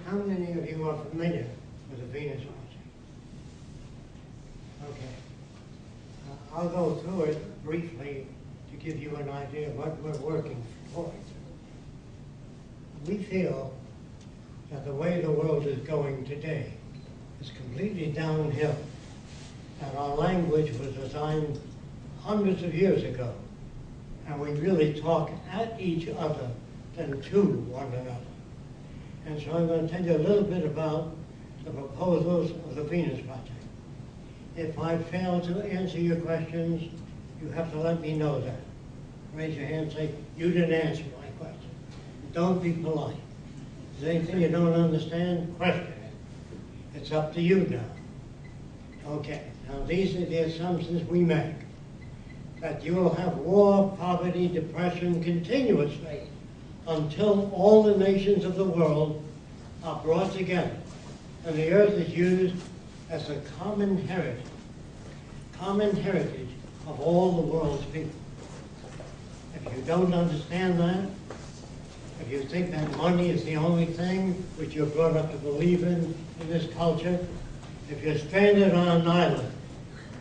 How many of you are familiar with the Venus Project? Okay. I'll go through it briefly to give you an idea of what we're working towards. We feel that the way the world is going today is completely downhill, and our language was designed hundreds of years ago, and we really talk at each other than to one another. And so I'm going to tell you a little bit about the proposals of the Venus Project. If I fail to answer your questions, you have to let me know that. Raise your hand and say, you didn't answer my question. Don't be polite. If there's anything you don't understand, question it. It's up to you now. Okay, now these are the assumptions we make. That you will have war, poverty, depression continuously until all the nations of the world are brought together and the earth is used as a common heritage of all the world's people. If you don't understand that, if you think that money is the only thing which you're brought up to believe in this culture, if you're stranded on an island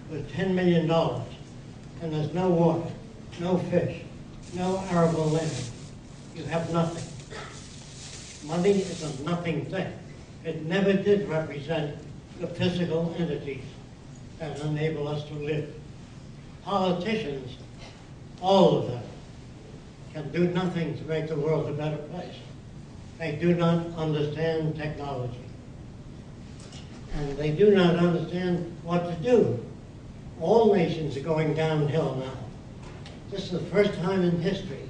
with $10 million and there's no water, no fish, no arable land, you have nothing. Money is a nothing thing. It never did represent the physical entities that enable us to live. Politicians, all of them, can do nothing to make the world a better place. They do not understand technology. And they do not understand what to do. All nations are going downhill now. This is the first time in history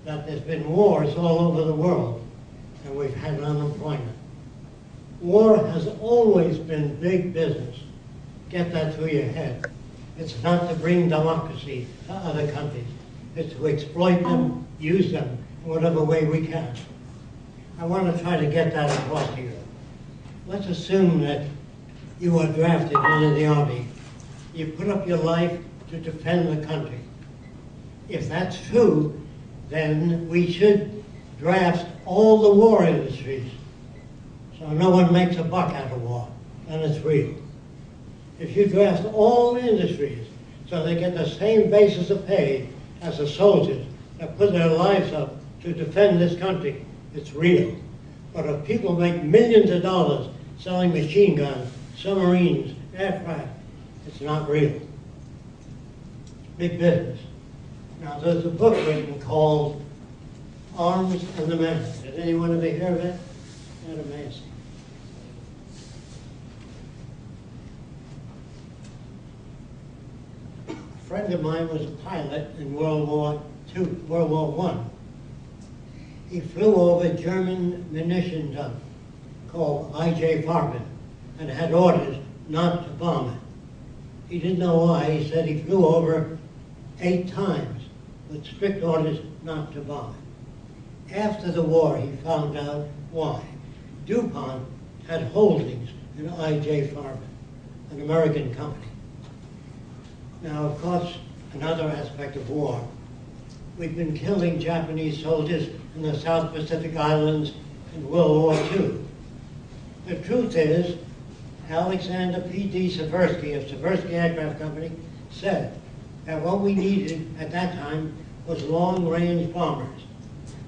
that there's been wars all over the world, and we've had unemployment. War has always been big business. Get that through your head. It's not to bring democracy to other countries. It's to exploit them, use them in whatever way we can. I want to try to get that across to you. Let's assume that you are drafted into the Army. You put up your life to defend the country. If that's true, then we should draft all the war industries so no one makes a buck out of war, and it's real. If you draft all industries so they get the same basis of pay as the soldiers that put their lives up to defend this country, it's real. But if people make millions of dollars selling machine guns, submarines, aircraft, it's not real. It's big business. Now, there's a book written called Arms and the Man. Did anyone ever hear of it? That's amazing. A friend of mine was a pilot in World War I. He flew over German munition dump called I.J. Farben and had orders not to bomb it. He didn't know why. He said he flew over 8 times with strict orders not to bomb it. After the war, he found out why. DuPont had holdings in I.J. Farben, an American company. Now, of course, another aspect of war. We've been killing Japanese soldiers in the South Pacific Islands in World War II. The truth is, Alexander P.D. Seversky of Seversky Aircraft Company said that what we needed at that time was long-range bombers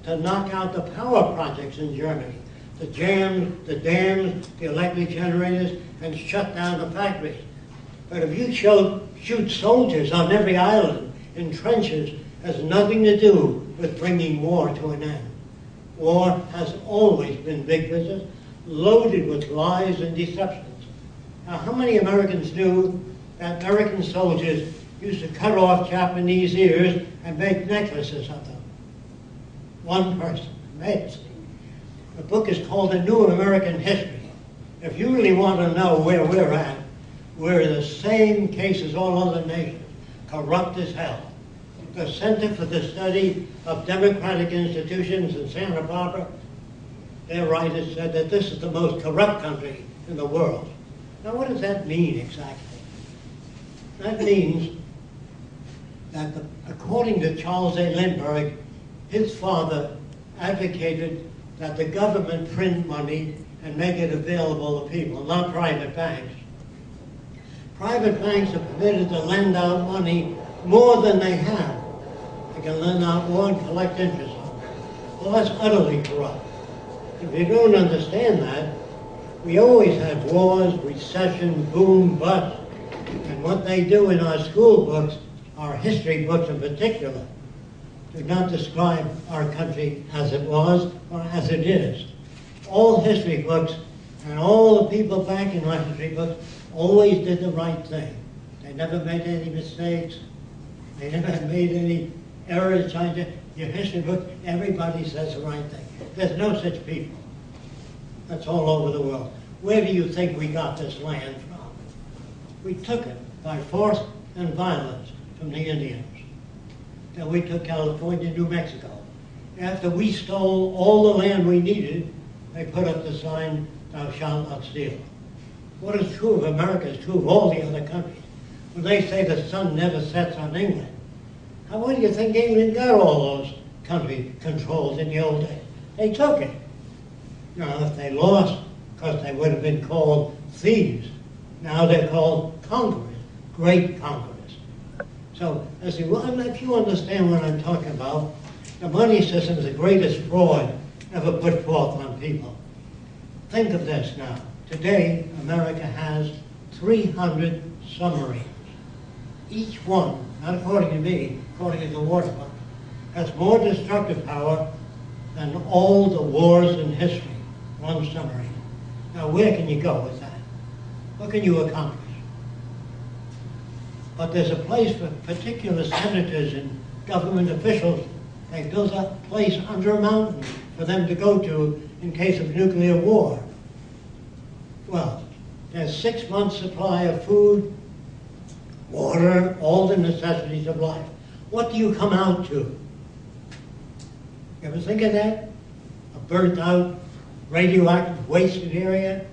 to knock out the power projects in Germany, the dams, the electric generators, and shut down the factories. But if you shoot soldiers on every island in trenches, has nothing to do with bringing war to an end. War has always been big business, loaded with lies and deceptions. Now, how many Americans knew that American soldiers used to cut off Japanese ears and make necklaces of them? One person. Amazing. The book is called A New American History. If you really want to know where we're at, we're in the same case as all other nations, corrupt as hell. The Center for the Study of Democratic Institutions in Santa Barbara, their writers said that this is the most corrupt country in the world. Now, what does that mean exactly? That means that, according to Charles A. Lindbergh, his father advocated that the government print money and make it available to people, not private banks. Private banks are permitted to lend out money more than they have. They can lend out more and collect interest on it. Well, that's utterly corrupt. If you don't understand that, we always had wars, recession, boom, bust. And what they do in our school books, our history books in particular, do not describe our country as it was or as it is. All history books and all the people back in our history books always did the right thing. They never made any mistakes. They never made any errors. Your history book, everybody says the right thing. There's no such people. That's all over the world. Where do you think we got this land from? We took it by force and violence from the Indians. Then we took California, New Mexico. After we stole all the land we needed, they put up the sign, "Thou shalt not steal." What is true of America is true of all the other countries. When they say the sun never sets on England, what do you think England got all those country controls in the old days? They took it. Now, if they lost, of course, they would have been called thieves. Now they're called conquerors, great conquerors. So, if you understand what I'm talking about, the money system is the greatest fraud ever put forth on people. Think of this now. Today, America has 300 submarines. Each one, not according to me, according to the War Department, has more destructive power than all the wars in history, one submarine. Now, where can you go with that? What can you accomplish? But there's a place for particular senators and government officials. They built a place under a mountain for them to go to in case of nuclear war. Well, there's 6 months' supply of food, water, all the necessities of life. What do you come out to? You ever think of that? A burnt-out, radioactive, wasted area?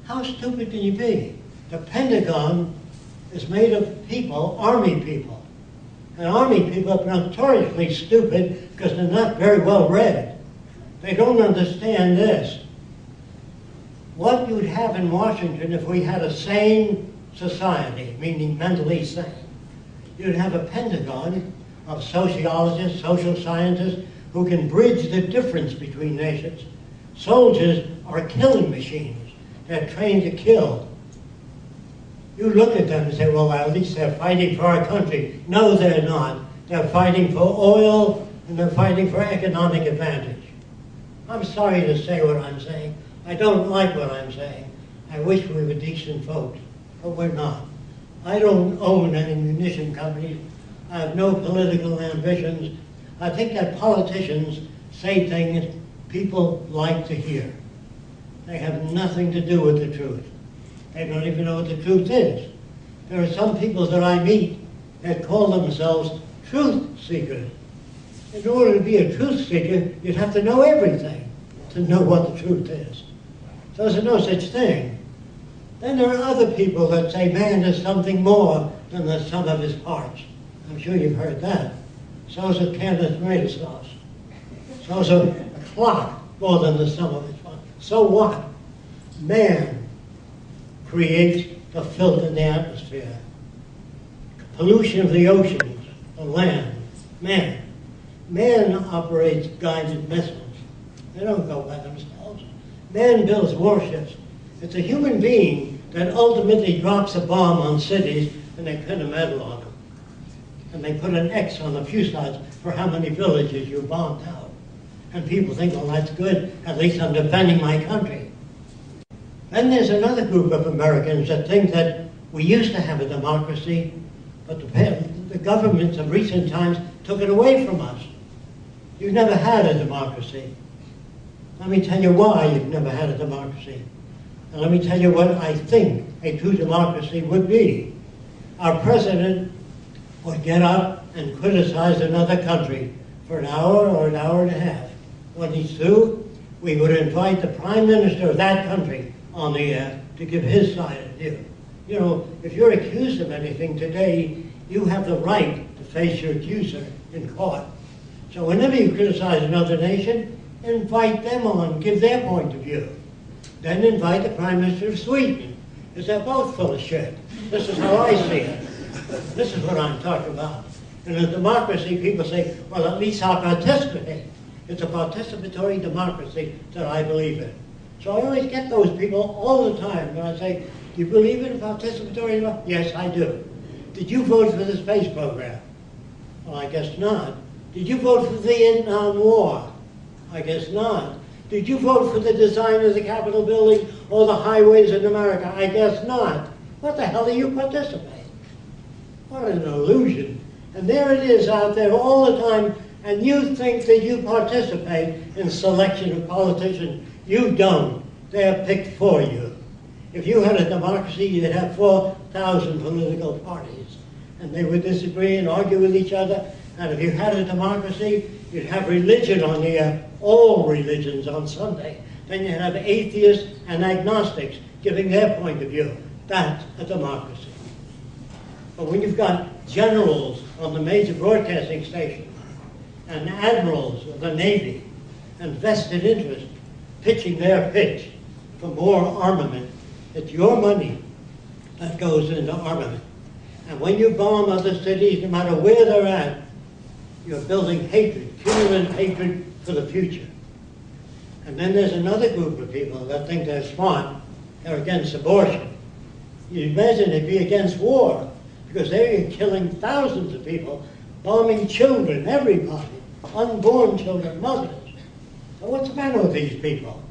How stupid can you be? The Pentagon is made of people, army people. And army people are notoriously stupid because they're not very well read. They don't understand this. What you'd have in Washington if we had a sane society, meaning mentally sane, you'd have a Pentagon of sociologists, social scientists, who can bridge the difference between nations. Soldiers are killing machines. They're trained to kill. You look at them and say, well, at least they're fighting for our country. No, they're not. They're fighting for oil and they're fighting for economic advantage. I'm sorry to say what I'm saying. I don't like what I'm saying. I wish we were decent folks, but we're not. I don't own any munition companies. I have no political ambitions. I think that politicians say things people like to hear. They have nothing to do with the truth. They don't even know what the truth is. There are some people that I meet that call themselves truth seekers. In order to be a truth seeker, you'd have to know everything to know what the truth is. So there's no such thing. Then there are other people that say man is something more than the sum of his parts. I'm sure you've heard that. So is a can of tomato sauce. So is a clock more than the sum of its parts. So what? Man creates the filth in the atmosphere, pollution of the oceans, the land. Man. Man operates guided missiles. They don't go by themselves. Man builds warships. It's a human being that ultimately drops a bomb on cities and they pin a medal on them. And they put an X on the fuselage for how many villages you bombed out. And people think, well, that's good. At least I'm defending my country. Then there's another group of Americans that think that we used to have a democracy, but the governments of recent times took it away from us. You've never had a democracy. Let me tell you why you've never had a democracy. And let me tell you what I think a true democracy would be. Our president would get up and criticize another country for an hour or an hour and a half. When he's through, we would invite the prime minister of that country on the air to give his side of the deal. You know, if you're accused of anything today, you have the right to face your accuser in court. So whenever you criticize another nation, invite them on, give their point of view. Then invite the Prime Minister of Sweden, because they're both full of shit. This is how I see it. This is what I'm talking about. In a democracy, people say, well, at least I'll participate. It's a participatory democracy that I believe in. So I always get those people all the time when I say, do you believe in a participatory democracy? Yes, I do. Did you vote for the space program? Well, I guess not. Did you vote for the Vietnam War? I guess not. Did you vote for the design of the Capitol building or the highways in America? I guess not. What the hell are you participating? What an illusion. And there it is out there all the time, and you think that you participate in selection of politicians. You don't. They're picked for you. If you had a democracy, you'd have 4,000 political parties, and they would disagree and argue with each other. And if you had a democracy, you'd have religion on the air, all religions on Sunday. Then you'd have atheists and agnostics giving their point of view. That's a democracy. But when you've got generals on the major broadcasting stations and admirals of the Navy and vested interests pitching their pitch for more armament, it's your money that goes into armament. And when you bomb other cities, no matter where they're at, you're building hatred, cumulative hatred for the future. And then there's another group of people that think they're smart. They're against abortion. You imagine they'd be against war, because they're killing thousands of people, bombing children, everybody, unborn children, mothers. So what's the matter with these people?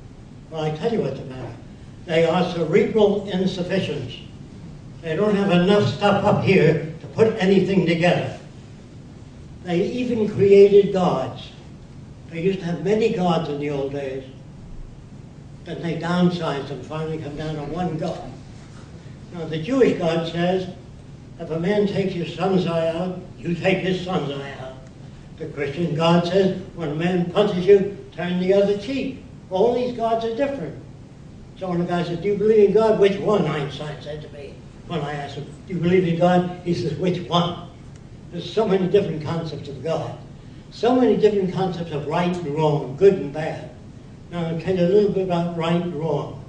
Well, I tell you what's the matter. They are cerebral insufficients. They don't have enough stuff up here to put anything together. They even created gods. They used to have many gods in the old days. Then they downsized and finally come down to one God. Now the Jewish God says, if a man takes your son's eye out, you take his son's eye out. The Christian God says, when a man punches you, turn the other cheek. All these gods are different. So when the guy says, do you believe in God? Which one? Einstein said to me. When I asked him, do you believe in God? He says, which one? There's so many different concepts of God. So many different concepts of right and wrong, good and bad. Now I'll tell you a little bit about right and wrong.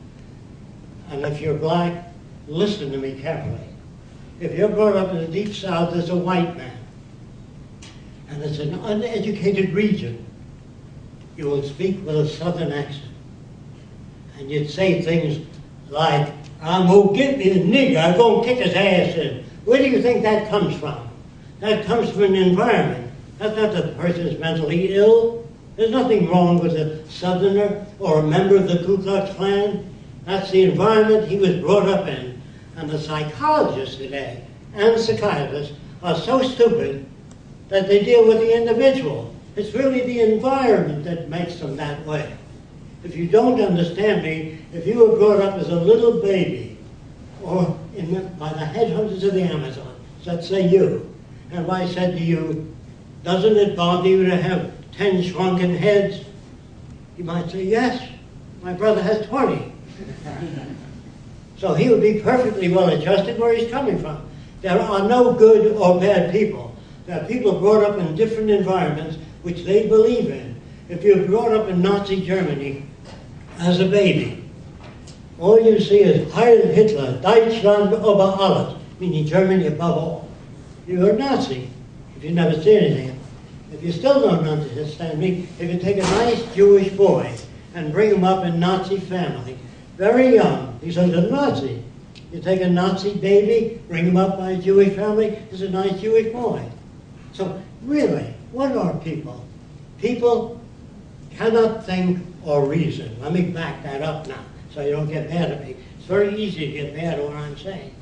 And if you're black, listen to me carefully. If you're brought up in the Deep South as a white man, and it's an uneducated region, you will speak with a Southern accent. And you'd say things like, I'm going to get me a nigger, I'm going to kick his ass in. Where do you think that comes from? That comes from an environment. That's not that the person's mentally ill. There's nothing wrong with a Southerner or a member of the Ku Klux Klan. That's the environment he was brought up in. And the psychologists today and psychiatrists are so stupid that they deal with the individual. It's really the environment that makes them that way. If you don't understand me, if you were brought up as a little baby or by the headhunters of the Amazon, let's say you, and if I said to you, doesn't it bother you to have 10 shrunken heads? You might say, yes, my brother has 20. So he would be perfectly well adjusted where he's coming from. There are no good or bad people. There are people brought up in different environments which they believe in. If you're brought up in Nazi Germany as a baby, all you see is Heil Hitler, Deutschland über alles, meaning Germany above all. You're a Nazi if you never see anything. If you still don't understand me, if you take a nice Jewish boy and bring him up in Nazi family, very young, he's a little Nazi. You take a Nazi baby, bring him up by a Jewish family, he's a nice Jewish boy. So really, what are people? People cannot think or reason. Let me back that up now so you don't get mad at me. It's very easy to get mad at what I'm saying.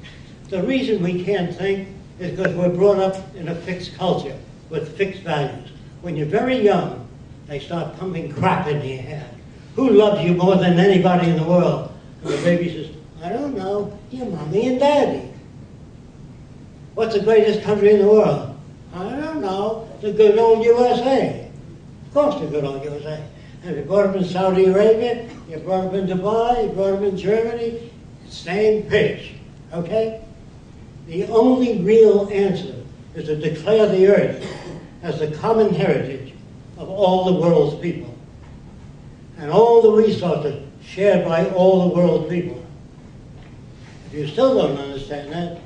The reason we can't think is because we're brought up in a fixed culture with fixed values. When you're very young, they start pumping crap into your head. Who loves you more than anybody in the world? And the baby says, I don't know, your mommy and daddy. What's the greatest country in the world? I don't know, the good old USA. Of course the good old USA. And you're brought up in Saudi Arabia, you're brought up in Dubai, you're brought up in Germany, same pitch, okay? The only real answer is to declare the earth as the common heritage of all the world's people. and all the resources shared by all the world's people. If you still don't understand that,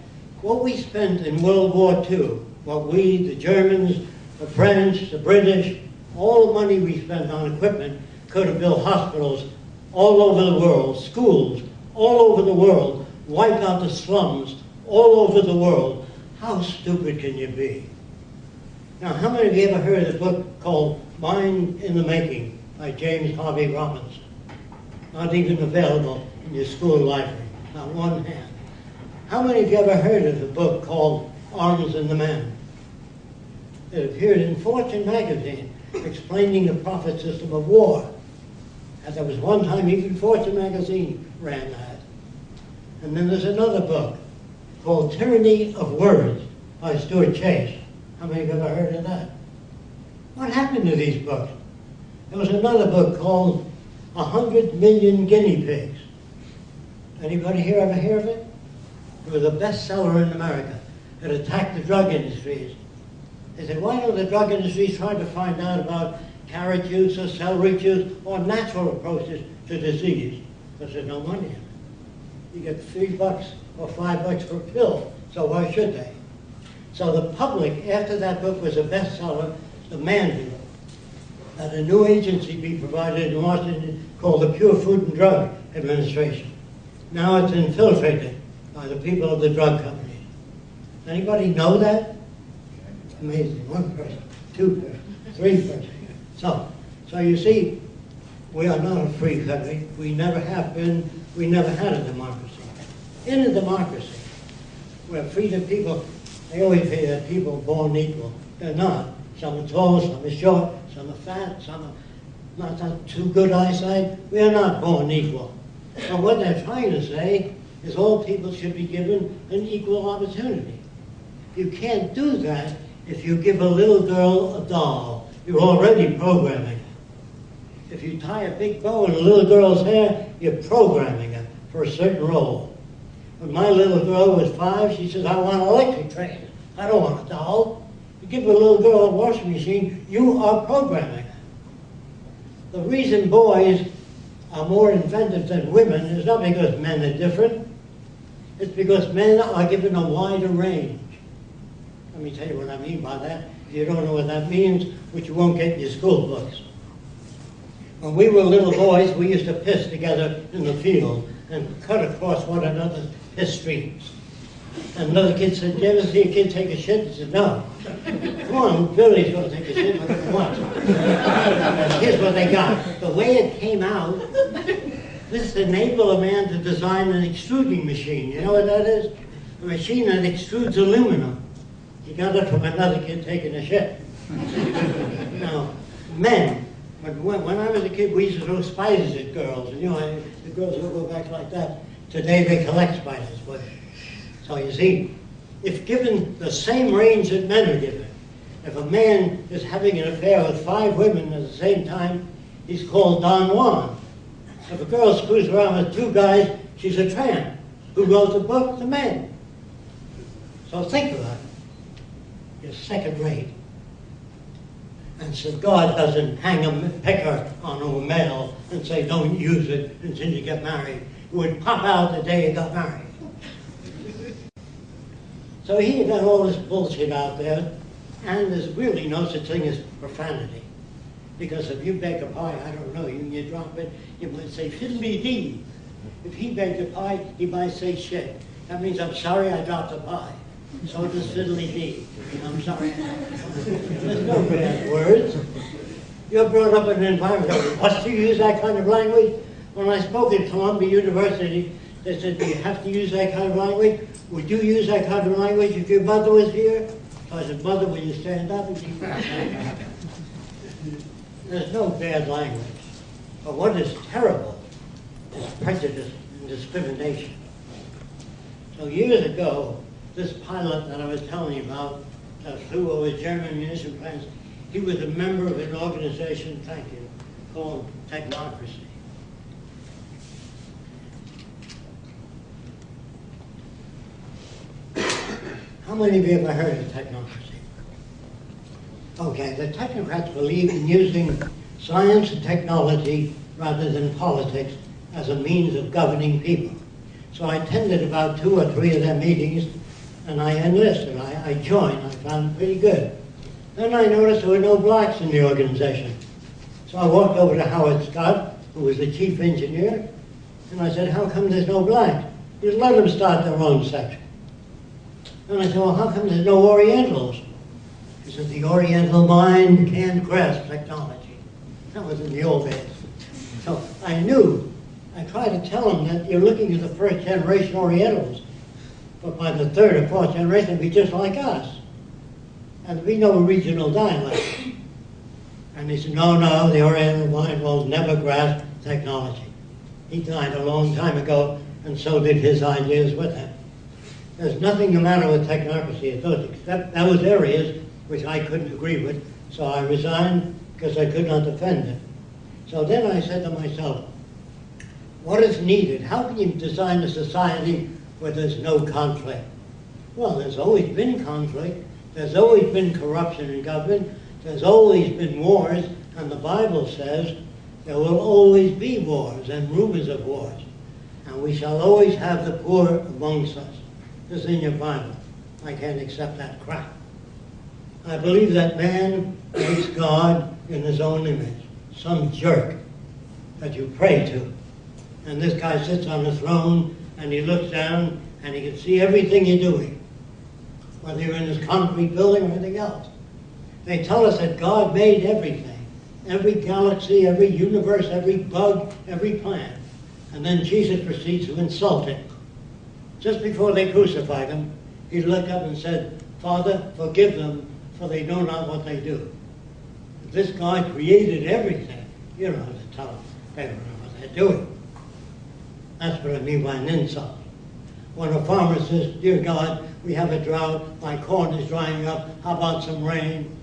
what we spent in World War II, what we, the Germans, the French, the British, all the money we spent on equipment could have built hospitals all over the world, schools all over the world, wiped out the slums all over the world. How stupid can you be? Now, how many of you ever heard of a book called Mind in the Making by James Harvey Robinson? Not even available in your school library, not one hand. How many of you ever heard of a book called Arms in the Man? It appeared in Fortune magazine explaining the profit system of war. And there was one time even Fortune magazine ran that. And then there's another book called Tyranny of Words by Stuart Chase. How many of you ever heard of that? What happened to these books? There was another book called 100 Million Guinea Pigs. Anybody here ever hear of it? It was a bestseller in America. It attacked the drug industries. They said, why don't the drug industries try to find out about carrot juice or celery juice or natural approaches to disease? Because there's no money in it. You get $3 or $5 per pill, so why should they? So the public, after that book was a bestseller, demanded that a new agency be provided in Washington called the Pure Food and Drug Administration. Now it's infiltrated by the people of the drug companies. Anybody know that? Amazing. One person, two persons, three persons. So you see, we are not a free country. We never have been. We never had a democracy. In a democracy, where freedom people, they always say that people are born equal. They're not. Some are tall, some are short, some are fat, some are not too good eyesight. We are not born equal. But what they're trying to say is all people should be given an equal opportunity. You can't do that if you give a little girl a doll. You're already programming her. If you tie a big bow in a little girl's hair, you're programming her for a certain role. When my little girl was 5, she says, I want an electric train. I don't want a doll. You give a little girl a washing machine, you are programming her. The reason boys are more inventive than women is not because men are different. It's because men are given a wider range. Let me tell you what I mean by that. If you don't know what that means, which you won't get in your school books. When we were little boys, we used to piss together in the field and cut across one another's piss streams. And another kid said, "You ever see a kid take a shit?" He said, "No." "Come on, Billy's going to take a shit." What? Here's what they got. The way it came out, this enabled a man to design an extruding machine. You know what that is? A machine that extrudes aluminum. He got it from another kid taking a shit. Now, men, when I was a kid, we used to throw spiders at girls. And you know, the girls would go back like that. Today they collect spiders. But, so you see, if given the same range that men are given, if a man is having an affair with 5 women at the same time, he's called Don Juan. If a girl screws around with 2 guys, she's a tramp. Who wrote the book? The men. So think about it. You're second rate. And so God doesn't hang a picker on a male and say, don't use it until you get married. It would pop out the day you got married. So he got all this bullshit out there, and there's really no such thing as profanity. Because if you bake a pie, I don't know, you drop it, you might say fiddly-dee. If he baked a pie, he might say shit. That means, I'm sorry I dropped a pie. So does fiddly-dee. I'm sorry. There's no bad words. You're brought up in an environment. Must you use that kind of language? When I spoke at Columbia University, they said, do you have to use that kind of language? Would you use that kind of language if your mother was here? So I said, Mother, will you stand up and keep quiet? There's no bad language. But what is terrible is prejudice and discrimination. So years ago, this pilot that I was telling you about that flew over German munition plants, he was a member of an organization, thank you, called Technocracy. How many of you ever heard of technocracy? Okay, the technocrats believe in using science and technology rather than politics as a means of governing people. So I attended about 2 or 3 of their meetings, and I enlisted. I joined. I found it pretty good. Then I noticed there were no blacks in the organization. So I walked over to Howard Scott, who was the chief engineer, and I said, how come there's no blacks? Just let them start their own section. And I said, well, how come there's no Orientals? He said, the Oriental mind can't grasp technology. That was in the old days. So I knew. I tried to tell him that you're looking at the first generation Orientals, but by the 3rd or 4th generation, it'd be just like us. And there'd be no regional dialect. And he said, no, the Oriental mind will never grasp technology. He died a long time ago, and so did his ideas with him. There's nothing the matter with technocracy at those, except those areas which I couldn't agree with, so I resigned because I could not defend it. So then I said to myself, what is needed? How can you design a society where there's no conflict? Well, there's always been conflict. There's always been corruption in government. There's always been wars, and the Bible says there will always be wars and rumors of wars. And we shall always have the poor amongst us. This is in your Bible. I can't accept that crap. I believe that man makes God in his own image, some jerk that you pray to. And this guy sits on the throne, and he looks down, and he can see everything you're doing, whether you're in this concrete building or anything else. They tell us that God made everything, every galaxy, every universe, every bug, every plant. And then Jesus proceeds to insult it. Just before they crucified him, he looked up and said, Father, forgive them, for they know not what they do. This God created everything. You don't have to tell them. They don't know what they're doing. That's what I mean by an insult. When a farmer says, dear God, we have a drought, my corn is drying up, how about some rain?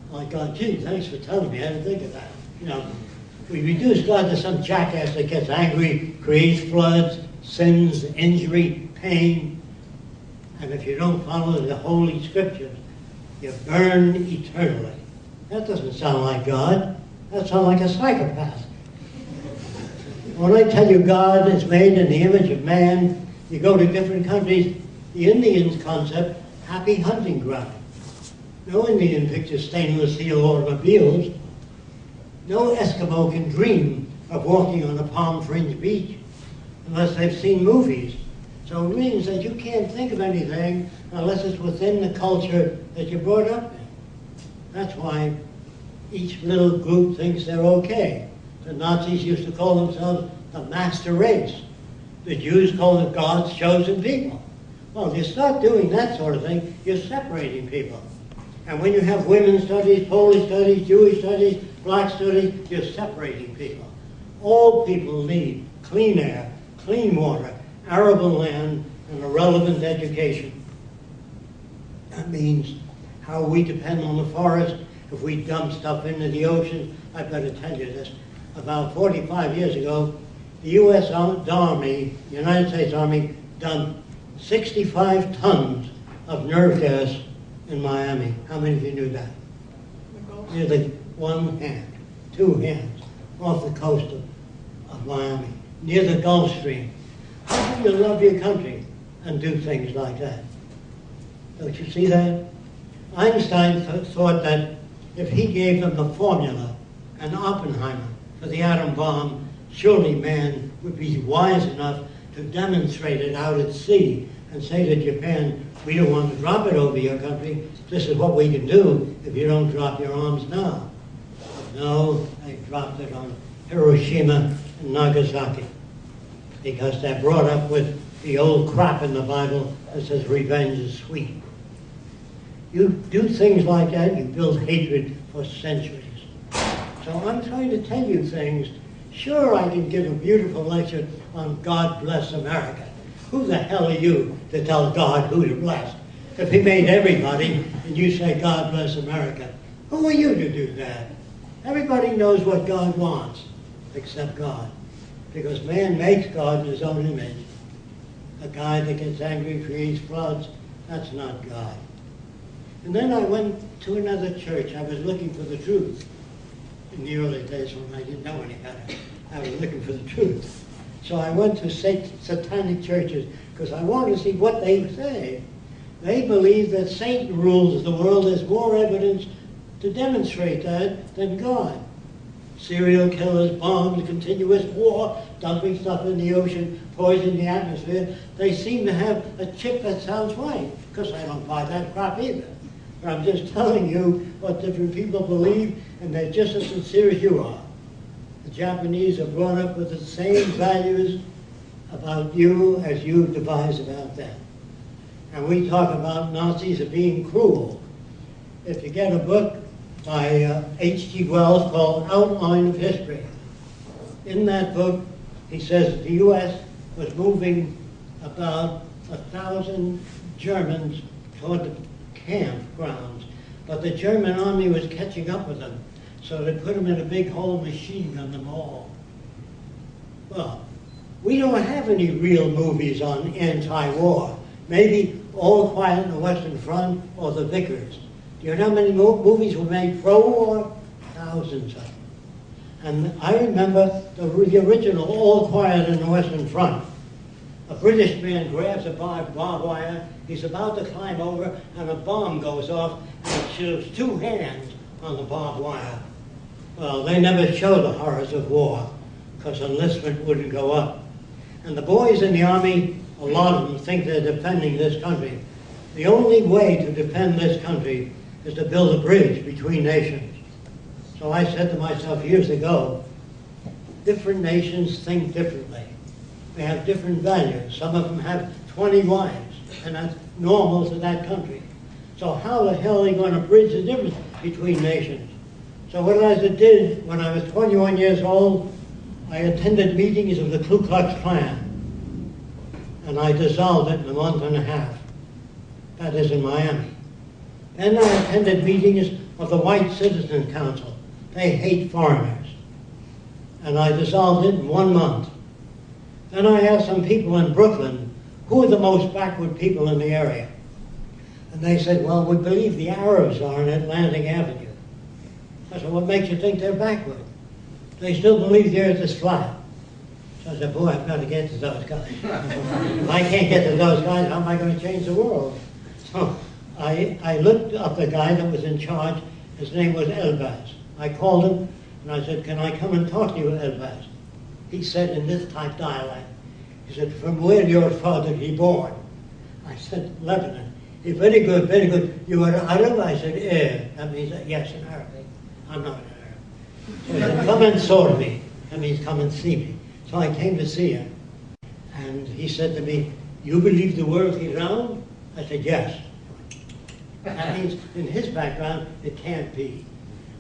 Like, God, gee, thanks for telling me, I didn't think of that. You know, we reduce God to some jackass that gets angry, creates floods, sins, injury, pain. And if you don't follow the Holy Scriptures, you burn eternally. That doesn't sound like God. That sounds like a psychopath. When I tell you God is made in the image of man, you go to different countries, the Indians' concept, happy hunting ground. No Indian pictures stainless steel automobiles. No Eskimo can dream of walking on a palm-fringed beach unless they've seen movies. So it means that you can't think of anything unless it's within the culture that you're brought up in. That's why each little group thinks they're okay. The Nazis used to call themselves the master race. The Jews call them God's chosen people. Well, if you start doing that sort of thing, you're separating people. And when you have women's studies, Polish studies, Jewish studies, black studies, you're separating people. All people need clean air, clean water, arable land, and a relevant education. That means how we depend on the forest. If we dump stuff into the ocean, I better tell you this. About 45 years ago, the U.S. Army, the United States Army, dumped 65 tons of nerve gas in Miami. How many of you knew that? Nearly one hand, 2 hands, off the coast of Miami, near the Gulf Stream. How can you love your country and do things like that? Don't you see that? Einstein thought that if he gave them the formula and Oppenheimer for the atom bomb, surely man would be wise enough to demonstrate it out at sea and say to Japan, we don't want to drop it over your country. This is what we can do if you don't drop your arms now. But no, they dropped it on Hiroshima and Nagasaki because they're brought up with the old crap in the Bible that says revenge is sweet. You do things like that, you build hatred for centuries. So I'm trying to tell you things. Sure, I can give a beautiful lecture on God bless America. Who the hell are you to tell God who to bless? If he made everybody and you say God bless America, who are you to do that? Everybody knows what God wants, except God. Because man makes God in his own image. A guy that gets angry creates floods, that's not God. And then I went to another church. I was looking for the truth in the early days when I didn't know any better. I was looking for the truth. So I went to satanic churches because I wanted to see what they say. They believe that Satan rules the world. There's more evidence to demonstrate that than God. Serial killers, bombs, continuous war, dumping stuff in the ocean, poisoning the atmosphere. They seem to have a chip that sounds right, because I don't buy that crap either. But I'm just telling you what different people believe, and they're just as sincere as you are. The Japanese are brought up with the same values about you as you devise about them. And we talk about Nazis as being cruel. If you get a book by H.G. Wells called Outline of History, in that book he says the U.S. was moving about 1,000 Germans toward the campgrounds, but the German army was catching up with them, so they put them in a big whole machine gun them all. Well, we don't have any real movies on anti-war. Maybe All Quiet on the Western Front or The Vickers. Do you know how many movies were made pro-war? Thousands of them. And I remember the original All Quiet on the Western Front. A British man grabs a barbed wire, he's about to climb over, and a bomb goes off, and it shows two hands on the barbed wire. Well, they never show the horrors of war, because enlistment wouldn't go up. And the boys in the Army, a lot of them think they're defending this country. The only way to defend this country is to build a bridge between nations. So I said to myself years ago, different nations think differently. They have different values. Some of them have 20 wives, and that's normal to that country. So how the hell are they going to bridge the difference between nations? So what I did when I was 21 years old, I attended meetings of the Ku Klux Klan, and I dissolved it in a month and a half. That is in Miami. Then I attended meetings of the White Citizen Council. They hate foreigners. And I dissolved it in 1 month. Then I asked some people in Brooklyn, who are the most backward people in the area? And they said, well, we believe the Arabs are on Atlantic Avenue. I said, what makes you think they're backward? They still believe the earth is flat. So I said, boy, I've got to get to those guys. If I can't get to those guys, how am I going to change the world? So I looked up the guy that was in charge. His name was Elbaz. I called him and I said, can I come and talk to you, Elbaz? He said in this type dialect, he said, from where your father he born? I said, Lebanon. He said, very good, very good. You are Arab? I said, yeah. That means, yes, in Arabic. I'm not an Arab. So he said, come and saw me. That means come and see me. So I came to see him. And he said to me, you believe the world is round? I said, yes. That means in his background, it can't be.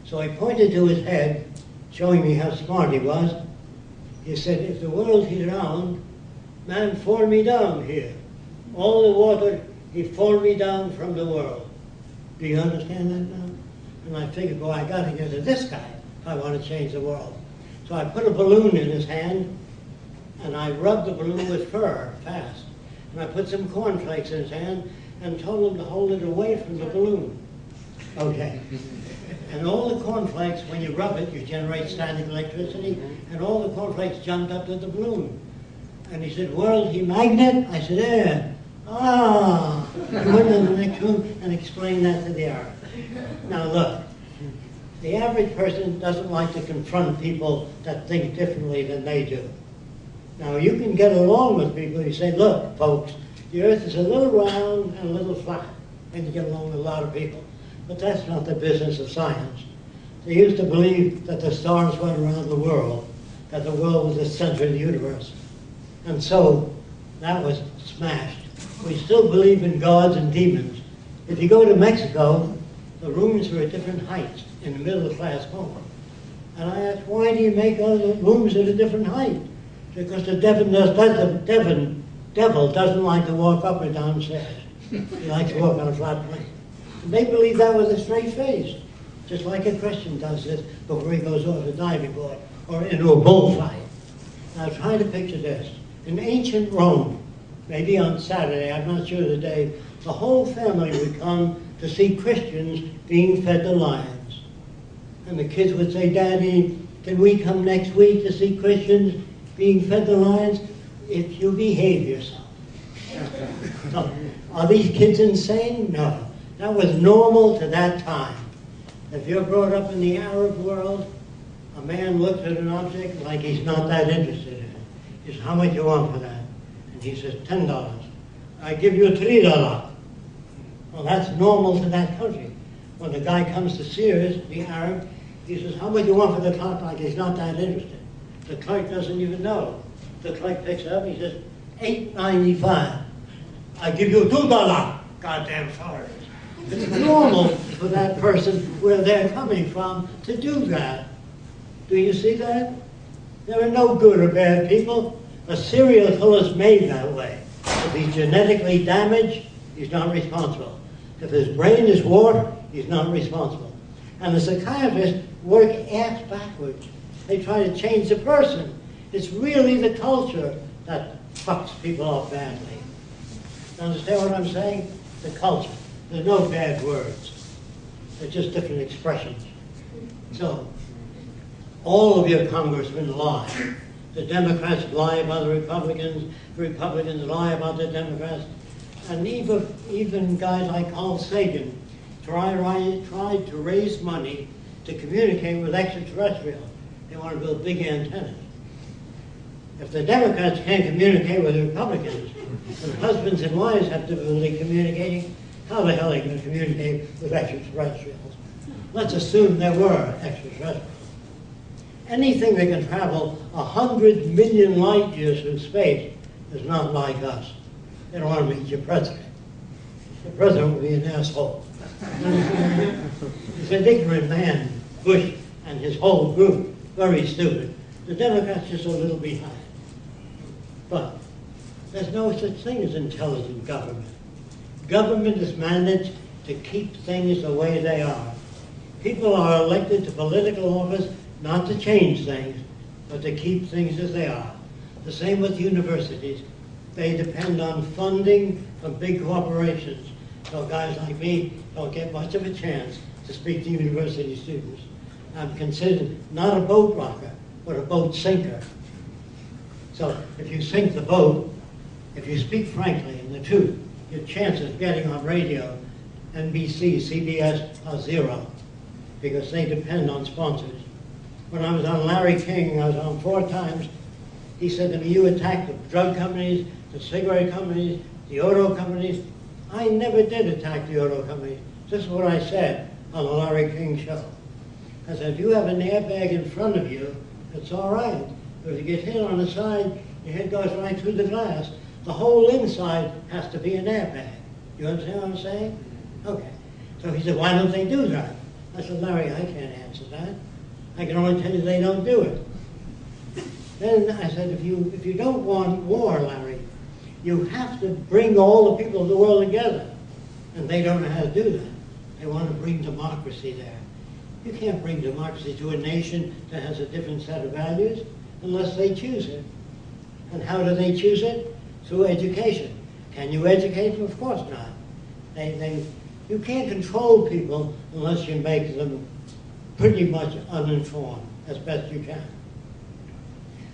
So I pointed to his head, showing me how smart he was. He said, if the world is round, man fall me down here. All the water, he fall me down from the world. Do you understand that now? And I figured, well, I got to get to this guy if I want to change the world. So I put a balloon in his hand, and I rubbed the balloon with fur fast. And I put some cornflakes in his hand and told him to hold it away from the balloon. Okay. And all the cornflakes, when you rub it, you generate static electricity, and all the cornflakes jumped up to the balloon. And he said, world, he magnet? I said, yeah. Ah. He went in the next room and explained that to the Arab. Now look, the average person doesn't like to confront people that think differently than they do. Now you can get along with people, you say, look, folks, the earth is a little round and a little flat, and you get along with a lot of people. But that's not the business of science. They used to believe that the stars went around the world, that the world was the center of the universe. And so that was smashed. We still believe in gods and demons. If you go to Mexico, the rooms are at different heights in the middle-class home. And I asked, why do you make all the rooms at a different height? Because the devil doesn't like to walk up or down stairs. He likes to walk on a flat plane. And they believe that with a straight face, just like a Christian does this before he goes off the diving board or into a bullfight. Now try to picture this. In ancient Rome, maybe on Saturday, I'm not sure the day, the whole family would come to see Christians being fed to lions. And the kids would say, Daddy, can we come next week to see Christians being fed the lions? If you behave yourself. So, are these kids insane? No. That was normal to that time. If you're brought up in the Arab world, a man looks at an object like he's not that interested in it. He says, how much you want for that? And he says, $10. I give you $3. Well, that's normal to that country. When the guy comes to Sears, the Arab, he says, how much you want for the clock? Like he's not that interested. The clerk doesn't even know. The clerk picks it up, he says, $8.95. I give you $2. Goddamn sorry. It's normal for that person where they're coming from to do that. Do you see that? There are no good or bad people. A serial killer is made that way. If he's genetically damaged, he's not responsible. If his brain is warped, he's not responsible. And the psychiatrists work ass backwards. They try to change the person. It's really the culture that fucks people up badly. Understand what I'm saying? The culture. There's no bad words. They're just different expressions. So, all of your congressmen lie. The Democrats lie about the Republicans lie about the Democrats, and even guys like Carl Sagan tried to raise money to communicate with extraterrestrials. They want to build big antennas. If the Democrats can't communicate with the Republicans, and husbands and wives have difficulty communicating, how the hell are they going to communicate with extraterrestrials? Let's assume there were extraterrestrials. Anything that can travel 100 million light years through space is not like us. They don't want to meet your president. The president will be an asshole. He's an ignorant man, Bush and his whole group, very stupid. The Democrats just a little behind. But there's no such thing as intelligent government. Government is managed to keep things the way they are. People are elected to political office not to change things, but to keep things as they are. The same with universities. They depend on funding from big corporations. So guys like me don't get much of a chance to speak to university students. I'm considered not a boat rocker, but a boat sinker. So if you sink the boat, if you speak frankly and the truth, your chances of getting on radio, NBC, CBS, are zero, because they depend on sponsors. When I was on Larry King, I was on 4 times, he said to me, you attack the drug companies, the cigarette companies, the auto companies. I never did attack the auto companies. This is what I said on the Larry King show. I said, if you have an airbag in front of you, it's all right. But if you get hit on the side, your head goes right through the glass. The whole inside has to be an airbag. You understand what I'm saying? Okay. So he said, why don't they do that? I said, Larry, I can't answer that. I can only tell you they don't do it. Then I said, if you don't want war, Larry, you have to bring all the people of the world together. And they don't know how to do that. They want to bring democracy there. You can't bring democracy to a nation that has a different set of values unless they choose it. And how do they choose it? Through education. Can you educate them? Of course not. You can't control people unless you make them pretty much uninformed as best you can.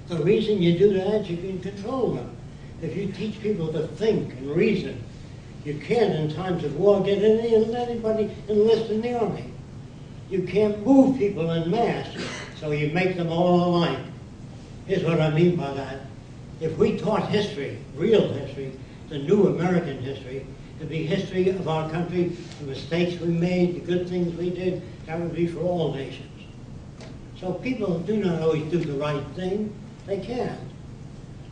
The reason you do that, you can control them. If you teach people to think and reason, you can't, in times of war, get anybody enlist in the army. You can't move people en masse, so you make them all alike. Here's what I mean by that. If we taught history, real history, the new American history, it'd be history of our country, the mistakes we made, the good things we did, that would be for all nations. So people do not always do the right thing. They can't.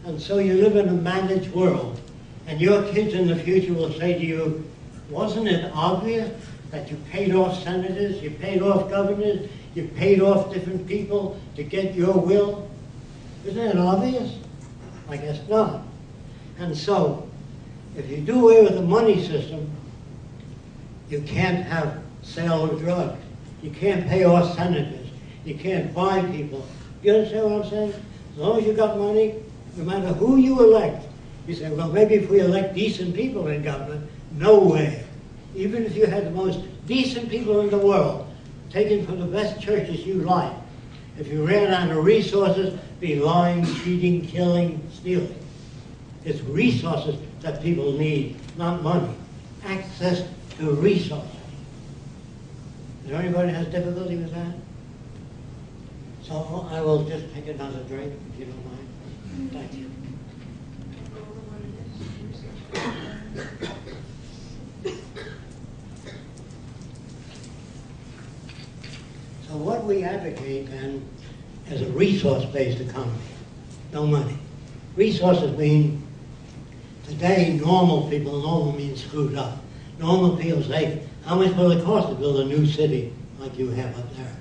And so you live in a managed world. And your kids in the future will say to you, wasn't it obvious that you paid off senators, you paid off governors, you paid off different people to get your will? Isn't it obvious? I guess not. And so, if you do away with the money system, you can't have sale of drugs. You can't pay off senators. You can't buy people. You understand what I'm saying? As long as you got money, no matter who you elect, you say, well, maybe if we elect decent people in government, no way. Even if you had the most decent people in the world, taken from the best churches you like, If you ran out of resources, be lying, cheating, killing, stealing. It's resources that people need, not money. Access to resources. Is there anybody who has difficulty with that? So I will just take another drink, if you don't mind. Thank you. So what we advocate then is a resource-based economy. No money. Resources mean, today normal people, normal means screwed up. Normal people say, how much will it cost to build a new city like you have up there?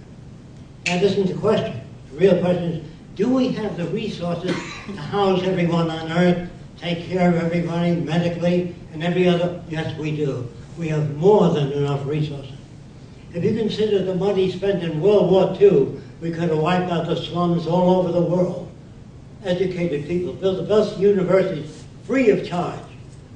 That isn't the question. The real question is, do we have the resources to house everyone on earth, take care of everybody medically and every other? Yes, we do. We have more than enough resources. If you consider the money spent in World War II, we could have wiped out the slums all over the world. Educated people, built the best universities free of charge.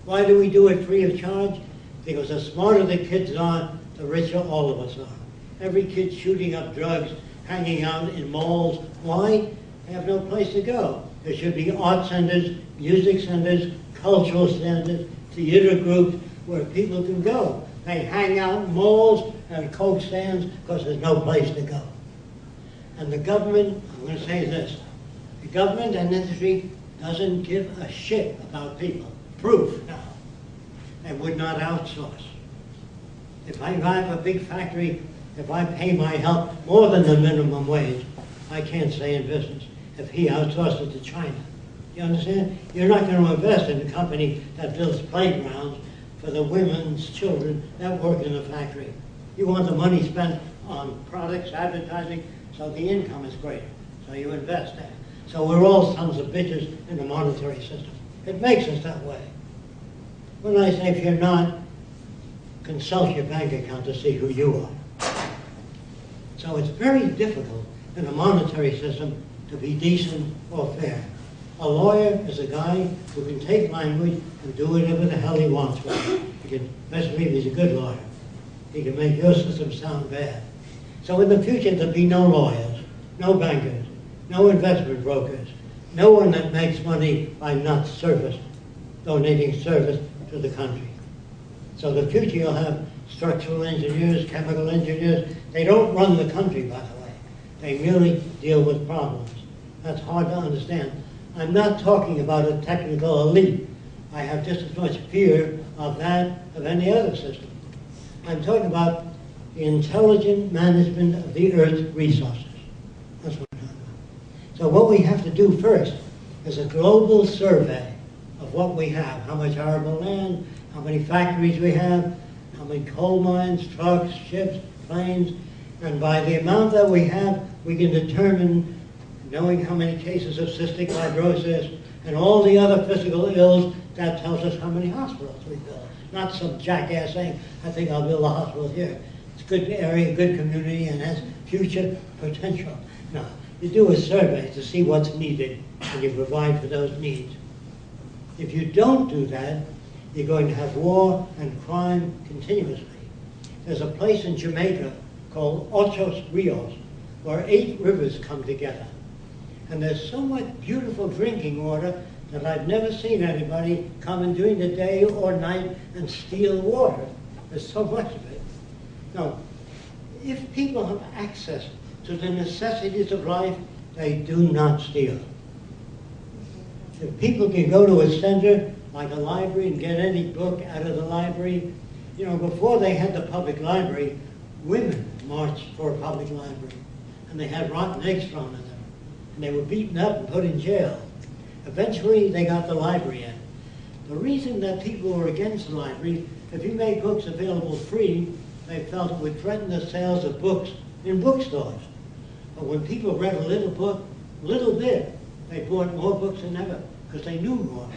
Why do we do it free of charge? Because the smarter the kids are, the richer all of us are. Every kid shooting up drugs, hanging out in malls. Why? They have no place to go. There should be art centers, music centers, cultural centers, theater groups where people can go. They hang out in malls and coke stands because there's no place to go. And the government, I'm going to say this, the government and industry doesn't give a shit about people. Proof now. They would not outsource. If I have a big factory, if I pay my help more than the minimum wage, I can't stay in business. If he outsourced it to China. You understand? You're not going to invest in a company that builds playgrounds for the women's children that work in the factory. You want the money spent on products, advertising, so the income is greater. So you invest there. So we're all sons of bitches in the monetary system. It makes us that way. When I say if you're not, consult your bank account to see who you are. So it's very difficult in a monetary system to be decent or fair. A lawyer is a guy who can take language and do whatever the hell he wants with it. He can, best believe he's a good lawyer. He can make your system sound bad. So in the future there'll be no lawyers, no bankers, no investment brokers, no one that makes money by not donating service to the country. So the future you'll have structural engineers, chemical engineers. They don't run the country, by the way. They merely deal with problems. That's hard to understand. I'm not talking about a technical elite. I have just as much fear of that of any other system. I'm talking about the intelligent management of the Earth's resources. That's what I'm talking about. So what we have to do first is a global survey of what we have, how much arable land, how many factories we have, how many coal mines, trucks, ships, planes, and by the amount that we have, we can determine, knowing how many cases of cystic fibrosis and all the other physical ills, that tells us how many hospitals we build. Not some jackass saying, I think I'll build a hospital here. It's a good area, good community, and has future potential. No, you do a survey to see what's needed, and you provide for those needs. If you don't do that, you're going to have war and crime continuously. There's a place in Jamaica called Ochos Rios, where 8 rivers come together. And there's so much beautiful drinking water that I've never seen anybody come in during the day or night and steal water. There's so much of it. Now, if people have access to the necessities of life, they do not steal. If people can go to a center like a library and get any book out of the library, you know, before they had the public library, women marched for a public library, and they had rotten eggs thrown at them, and they were beaten up and put in jail. Eventually, they got the library in. The reason that people were against the library, if you made books available free, they felt it would threaten the sales of books in bookstores. But when people read a little book, little bit, they bought more books than ever because they knew more.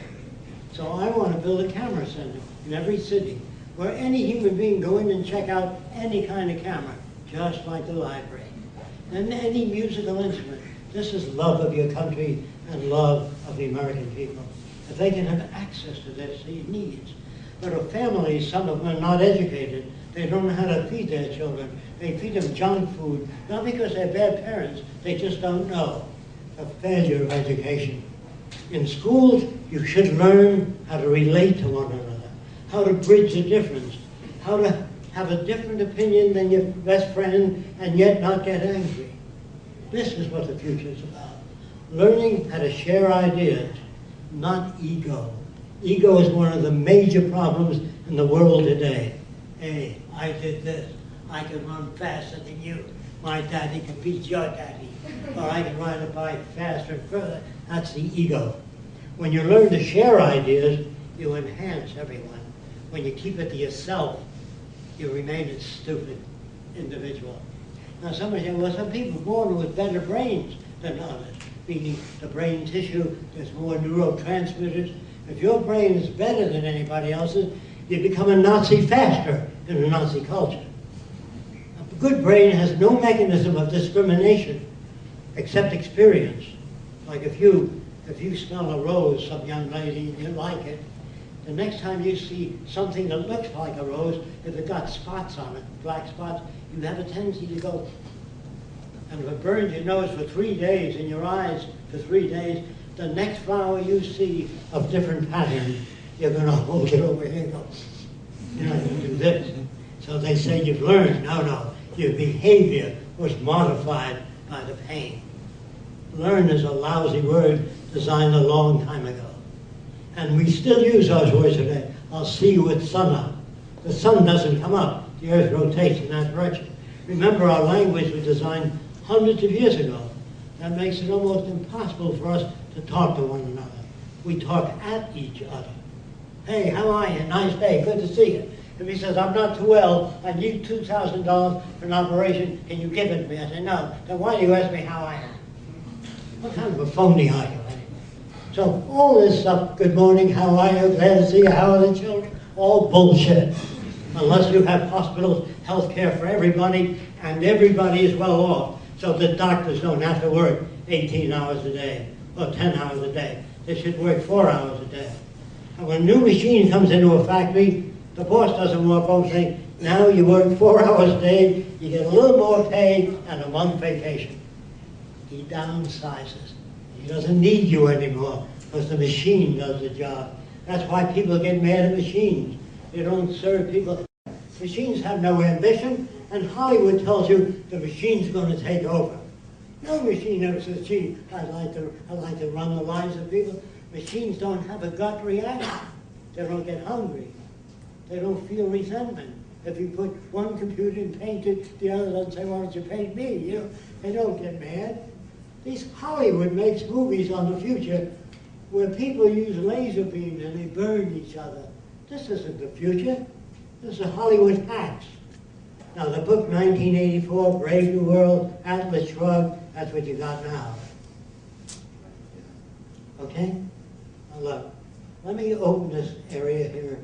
So I want to build a camera center in every city where any human being go in and check out any kind of camera, just like the library. And any musical instrument. This is love of your country and love of the American people. If they can have access to their needs. But a family, some of them are not educated. They don't know how to feed their children. They feed them junk food, not because they're bad parents, they just don't know. A failure of education. In schools, you should learn how to relate to one another, how to bridge the difference, how to have a different opinion than your best friend and yet not get angry. This is what the future is about. Learning how to share ideas, not ego. Ego is one of the major problems in the world today. Hey, I did this. I can run faster than you. My daddy can beat your daddy. Or I can ride a bike faster and further. That's the ego. When you learn to share ideas, you enhance everyone. When you keep it to yourself, you remain a stupid individual. Now somebody said, well, some people are born with better brains than others, meaning the brain tissue, there's more neurotransmitters. If your brain is better than anybody else's, you become a Nazi faster in a Nazi culture. A good brain has no mechanism of discrimination except experience. Like if you smell a rose, some young lady, and you like it, the next time you see something that looks like a rose, if it got spots on it, black spots, you have a tendency to go. And if it burns your nose for 3 days and your eyes for 3 days, the next flower you see of different pattern, you're going to hold it over here and go, you're not going to do this. So they say you've learned. No, your behavior was modified by the pain. Learn is a lousy word designed a long time ago. And we still use those words today. I'll see you at sunup. The sun doesn't come up. The earth rotates in that direction. Remember, our language was designed hundreds of years ago. That makes it almost impossible for us to talk to one another. We talk at each other. Hey, how are you? Nice day. Good to see you. If he says, I'm not too well, I need $2,000 for an operation, can you give it to me? I say, no. Then why do you ask me how I am? What kind of a phony are you? So all this stuff, good morning, how are you, glad to see you, how are the children? All bullshit. Unless you have hospitals, health care for everybody, and everybody is well off. So the doctors don't have to work 18 hours a day, or 10 hours a day. They should work 4 hours a day. And when a new machine comes into a factory, the boss doesn't walk home saying, now you work 4 hours a day, you get a little more pay, and a month vacation. He downsizes. He doesn't need you anymore because the machine does the job. That's why people get mad at machines. They don't serve people. Machines have no ambition, and Hollywood tells you the machine's going to take over. No machine ever says, gee, I'd like to run the lives of people. Machines don't have a gut reaction. They don't get hungry. They don't feel resentment. If you put one computer and paint it, the other doesn't say, why don't you paint me? You know, they don't get mad. Hollywood makes movies on the future where people use laser beams and they burn each other. This isn't the future. This is Hollywood hacks. Now the book 1984, Brave New World, Atlas Shrugged, that's what you got now. Okay? Now look, let me open this area here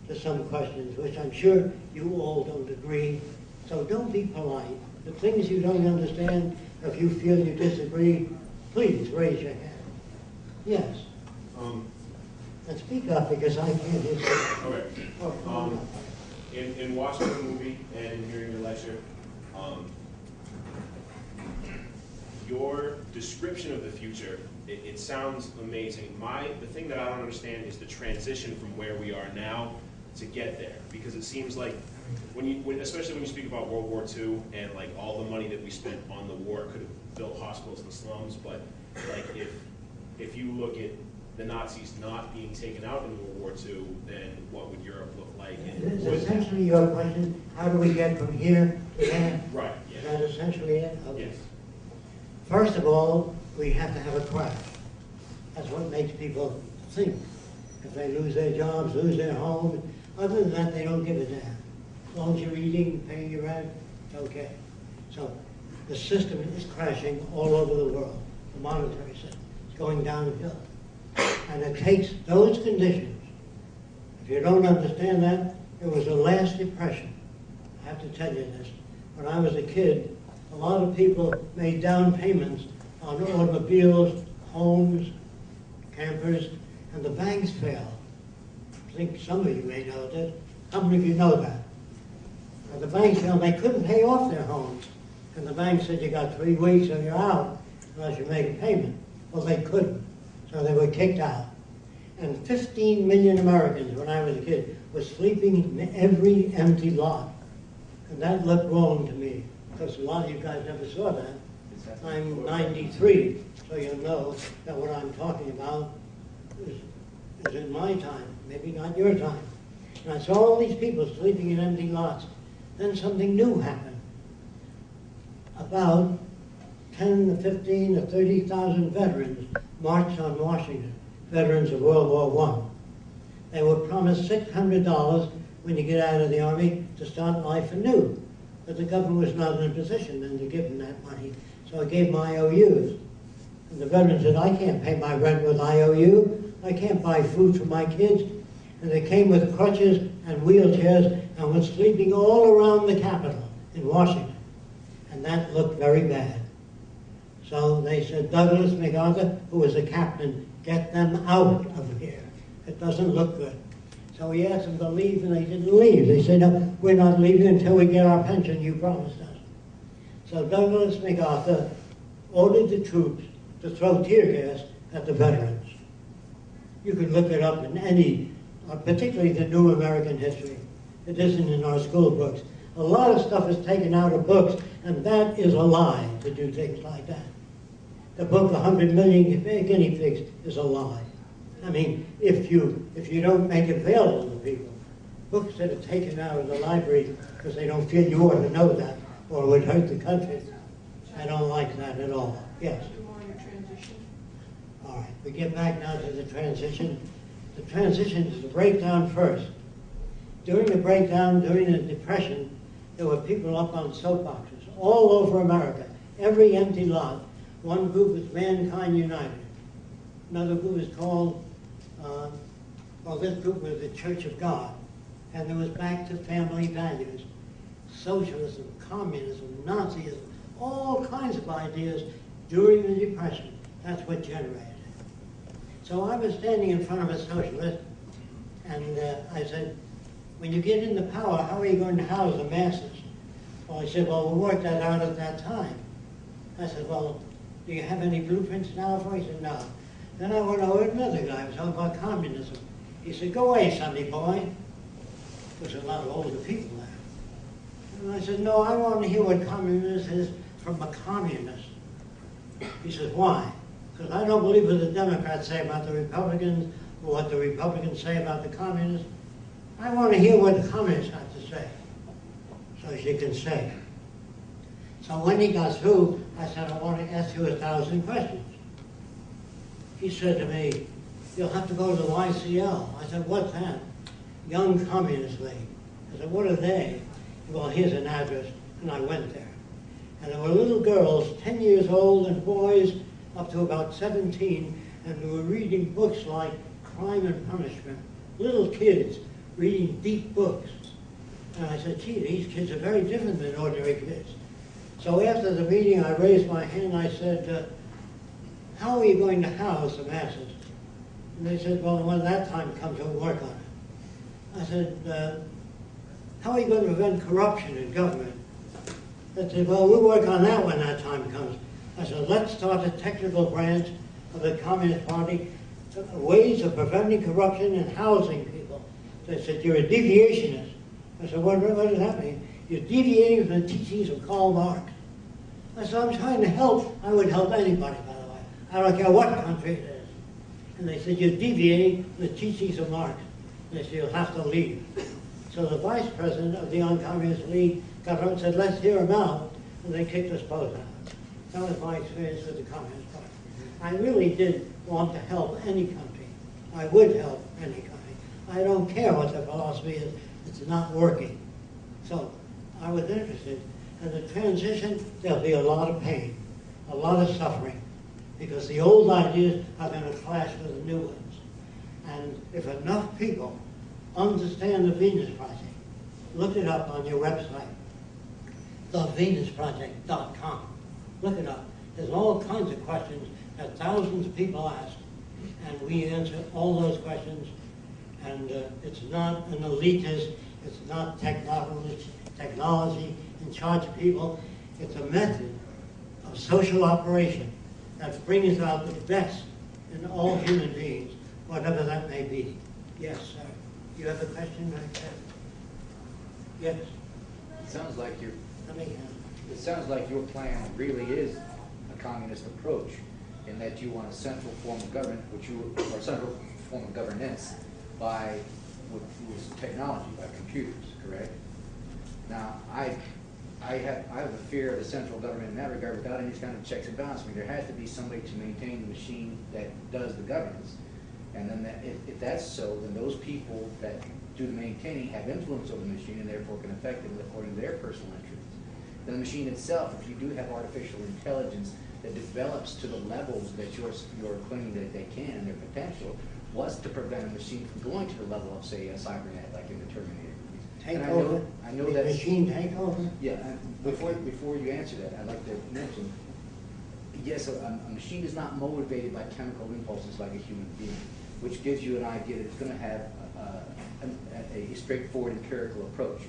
to some questions, which I'm sure you all don't agree. So don't be polite. The things you don't understand, if you feel you disagree, please raise your hand. Yes. And speak up because I can't hear you. Okay. In watching the movie and hearing your lecture, your description of the future, it sounds amazing. The thing that I don't understand is the transition from where we are now to get there, because it seems like especially when you speak about World War II and like all the money that we spent on the war could have built hospitals in the slums, but like if you look at the Nazis not being taken out in World War II, then what would Europe look like? Is essentially your question, how do we get from here to there? Right, yeah. Is that essentially it? Okay. Yes. First of all, we have to have a crash. That's what makes people think. If they lose their jobs, lose their homes, other than that, they don't give a damn. As long as you're eating, paying your rent, it's okay. So the system is crashing all over the world. The monetary system is going downhill. And it takes those conditions. If you don't understand that, it was the last depression. I have to tell you this. When I was a kid, a lot of people made down payments on automobiles, homes, campers, and the banks failed. think some of you may know this. How many of you know that? The banks found they couldn't pay off their homes. And the bank said, you got 3 weeks or you're out unless you make a payment. Well, they couldn't. So they were kicked out. And 15 million Americans, when I was a kid, were sleeping in every empty lot. And that looked wrong to me, because a lot of you guys never saw that. I'm 93, so you'll know that what I'm talking about is in my time, maybe not your time. And I saw all these people sleeping in empty lots. Then something new happened. About 10 to 15 to 30,000 veterans marched on Washington, veterans of World War I. They were promised $600 when you get out of the Army to start life anew. But the government was not in a position then to give them that money, so it gave them IOUs. And the veterans said, I can't pay my rent with IOU. I can't buy food for my kids. And they came with crutches and wheelchairs and were sleeping all around the Capitol in Washington. And that looked very bad. So they said, Douglas MacArthur, who was a captain, get them out of here. It doesn't look good. So he asked them to leave, and they didn't leave. They said, no, we're not leaving until we get our pension you promised us. So Douglas MacArthur ordered the troops to throw tear gas at the veterans. You can look it up in any, particularly the New American History. It isn't in our school books. A lot of stuff is taken out of books, and that is a lie to do things like that. The book, 100 Million Guinea Pigs, is a lie. I mean, if you don't make it available to people, books that are taken out of the library because they don't feel you ought to know that or it would hurt the country, I don't like that at all. Yes? All right, we get back now to the transition. The transition is the breakdown first. During the breakdown, during the Depression, there were people up on soapboxes all over America, every empty lot. One group was Mankind United. Another group was called, this group was the Church of God. And there was back to family values. Socialism, communism, Nazism, all kinds of ideas during the Depression. That's what generated it. So I was standing in front of a socialist, and I said, when you get into power, how are you going to house the masses? Well, he said, well, we'll work that out at that time. I said, well, do you have any blueprints now for it? He said, no. Then I went over to another guy who was talking about communism. He said, go away, Sonny boy. There's a lot of older people there. And I said, no, I want to hear what communism is from a communist. He says, why? Because I don't believe what the Democrats say about the Republicans or what the Republicans say about the communists. I want to hear what the communists have to say, so she can say. So when he got through, I said, I want to ask you 1,000 questions. He said to me, you'll have to go to the YCL. I said, what's that? Young Communist League. I said, what are they? Well, here's an address, and I went there. And there were little girls, 10 years old, and boys up to about 17, and they were reading books like Crime and Punishment. Little kids reading deep books. And I said, gee, these kids are very different than ordinary kids. So after the meeting, I raised my hand, and I said, how are you going to house the masses? And they said, well, when that time comes, we'll work on it. I said, how are you going to prevent corruption in government? They said, well, we'll work on that when that time comes. I said, let's start a technical branch of the Communist Party, ways of preventing corruption and housing people. They said, you're a deviationist. I said, what does that mean? You're deviating from the teachings of Karl Marx. I said, I'm trying to help. I would help anybody, by the way. I don't care what country it is. And they said, you're deviating from the teachings of Marx. They said, you'll have to leave. So the vice president of the Young Communist League got up and said, let's hear him out. And they kicked us both out. That was my experience with the Communist Party. I really did want to help any country. I would help any country. I don't care what their philosophy is. It's not working. So I was interested. And the transition, there'll be a lot of pain, a lot of suffering, because the old ideas are going to clash with the new ones. And if enough people understand the Venus Project, look it up on your website, thevenusproject.com. Look it up. There's all kinds of questions that thousands of people ask, and we answer all those questions, And it's not an elitist, it's not technology in charge of people. It's a method of social operation that brings out the best in all human beings, whatever that may be. Yes, sir. You have a question right there? Yes. It sounds like your Let me it sounds like your plan really is a communist approach, in that you want a central form of government, or central form of governance with technology, by computers, correct? Now, I have a fear of the central government in that regard without any kind of checks and balances. I mean, there has to be somebody to maintain the machine that does the governance. And then if that's so, then those people that do the maintaining have influence over the machine and therefore can affect it according to their personal interests. Then the machine itself, if you do have artificial intelligence that develops to the levels that you're claiming that they can and their potential, was to prevent a machine from going to the level of, say, a cybernet, like in the Terminator movies. take over. I know the that machine take over. Yeah, and before you answer that, I'd like to mention, yes, a machine is not motivated by chemical impulses like a human being, which gives you an idea that it's going to have a straightforward empirical approach.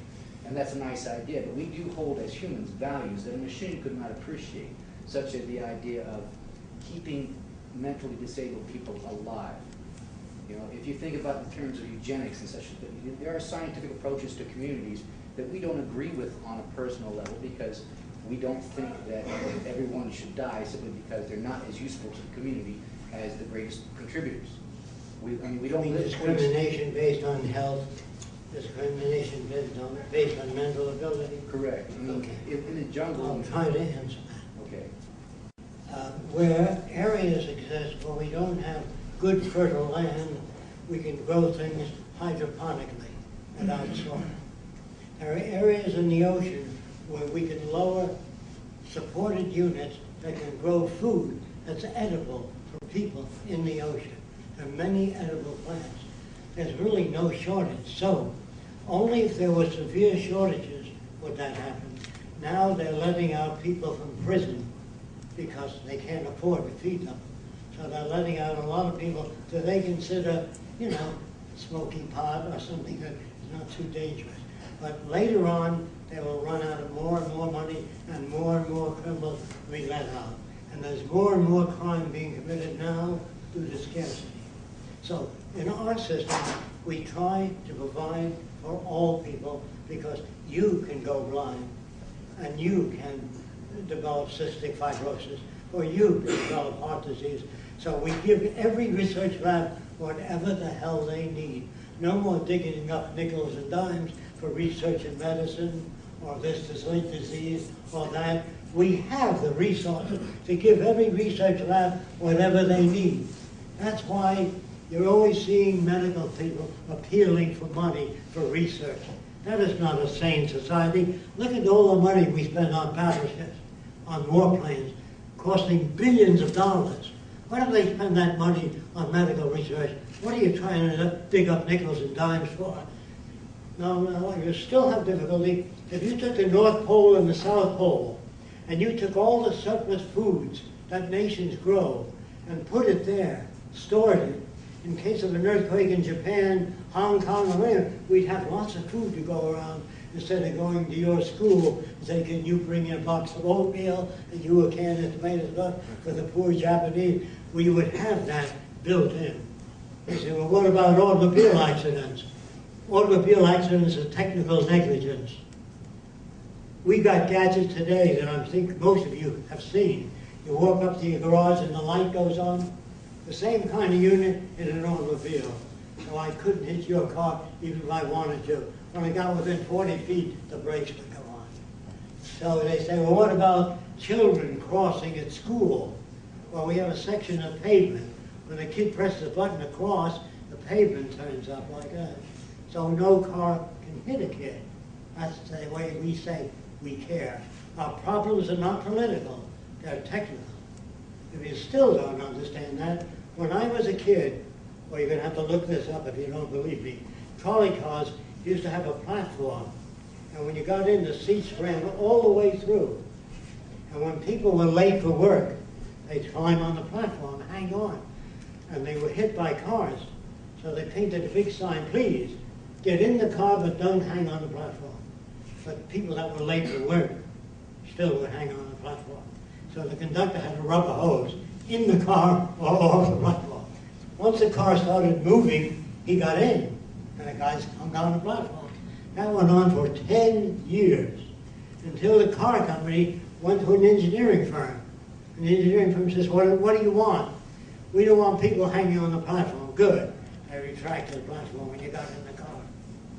And that's a nice idea, but we do hold as humans values that a machine could not appreciate, such as the idea of keeping mentally disabled people alive. You know, if you think about in terms of eugenics and such, there are scientific approaches to communities that we don't agree with on a personal level, because we don't think that everyone should die simply because they're not as useful to the community as the greatest contributors. We don't mean discrimination based on health, discrimination based on mental ability. Correct. I mean, Okay. in the jungle. I'll try to answer that. Okay. Where areas exist where we don't have good fertile land, we can grow things hydroponically without soil. There are areas in the ocean where we can lower supported units that can grow food that's edible for people in the ocean. There are many edible plants. There's really no shortage. So only if there were severe shortages would that happen. Now they're letting out people from prison because they can't afford to feed them. So they're letting out a lot of people that they consider, you know, smoky pot or something that is not too dangerous. But later on, they will run out of more and more money, and more criminals will be let out. And there's more and more crime being committed now due to scarcity. So in our system, we try to provide for all people, because you can go blind, and you can develop cystic fibrosis, or you can develop heart disease. So we give every research lab whatever the hell they need. No more digging up nickels and dimes for research in medicine, or this disease, or that. We have the resources to give every research lab whatever they need. That's why you're always seeing medical people appealing for money for research. That is not a sane society. Look at all the money we spend on battleships, on warplanes, costing billions of dollars. Why do they spend that money on medical research? What are you trying to dig up nickels and dimes for? No, you still have difficulty. If you took the North Pole and the South Pole, and you took all the surplus foods that nations grow and put it there, stored it, in case of an earthquake in Japan, Hong Kong, or wherever, we'd have lots of food to go around instead of going to your school and say, can you bring in a box of oatmeal and you a can of tomato sauce for the poor Japanese? We would have that built in. You say, well, what about automobile accidents? Automobile accidents are technical negligence. We got gadgets today that I think most of you have seen. You walk up to your garage and the light goes on. The same kind of unit in an automobile. So I couldn't hit your car even if I wanted to. When I got within 40 feet, the brakes would go on. So they say, well, what about children crossing at school? Well, we have a section of pavement. When a kid presses a button to cross, the pavement turns up like that. So no car can hit a kid. That's the way we say we care. Our problems are not political, they're technical. If you still don't understand that, when I was a kid, well, you're going to have to look this up if you don't believe me, trolley cars used to have a platform. And when you got in, the seats ran all the way through. And when people were late for work, they'd climb on the platform, hang on. And they were hit by cars. So they painted a big sign, please, get in the car but don't hang on the platform. But people that were late for work still would hang on the platform. So the conductor had a rubber hose in the car or off the platform. Once the car started moving, he got in, and the guys hung down the platform. That went on for 10 years, until the car company went to an engineering firm. And the engineering firm says, what do you want? We don't want people hanging on the platform. Good. They retracted the platform when you got in the car.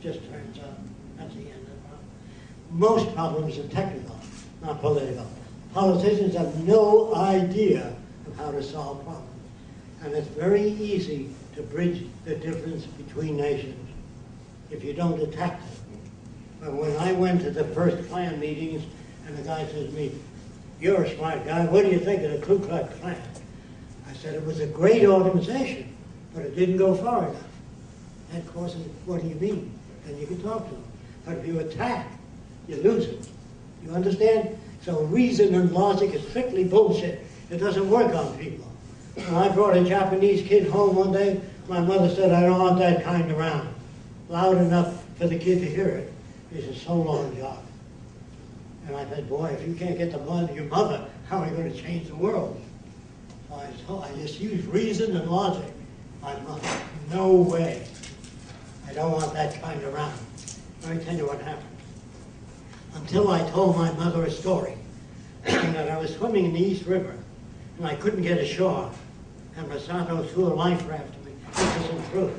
Just turns out that's the end of the problem. Most problems are technical, not political. Politicians have no idea of how to solve problems. And it's very easy to bridge the difference between nations if you don't attack them. But when I went to the first Klan meetings, and the guy says to me, you're a smart guy, what do you think of the Ku Klux Klan? I said, it was a great organization, but it didn't go far enough. That causes, what do you mean? And you can talk to them. But if you attack, you lose it. You understand? So reason and logic is strictly bullshit. It doesn't work on people. When I brought a Japanese kid home one day, my mother said, I don't want that kind around. Loud enough for the kid to hear it. It's a so long job. And I said, boy, if you can't get the blood of your mother, how are you going to change the world? So I just used reason and logic. My mother, no way. I don't want that kind around. Let me tell you what happened. Until I told my mother a story that I was swimming in the East River and I couldn't get ashore, and Masato threw a life raft to me. This isn't true.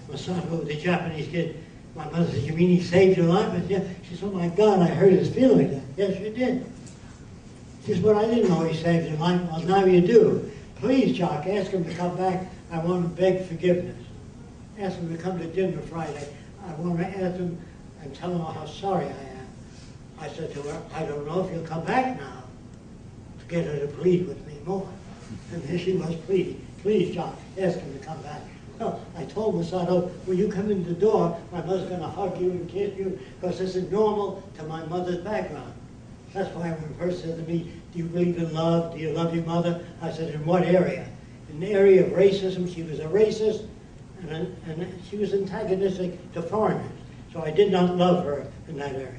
Masato, the Japanese kid, my mother said, you mean he saved your life? I said, she said, oh my God, I hurt his feelings. Yes, you did. She said, well, I didn't know he saved your life. Well, now you do. Please, Jock, ask him to come back. I want to beg forgiveness. Ask him to come to dinner Friday. I want to ask him and tell him how sorry I am. I said to her, I don't know if you'll come back now to get her to plead with me more. And here she was pleading. Please, Jock, ask him to come back. No, I told Masato, when you come in the door, my mother's going to hug you and kiss you, because this is normal to my mother's background. That's why when a person said to me, do you believe in love? Do you love your mother? I said, in what area? In the area of racism. She was a racist, and she was antagonistic to foreigners. So I did not love her in that area.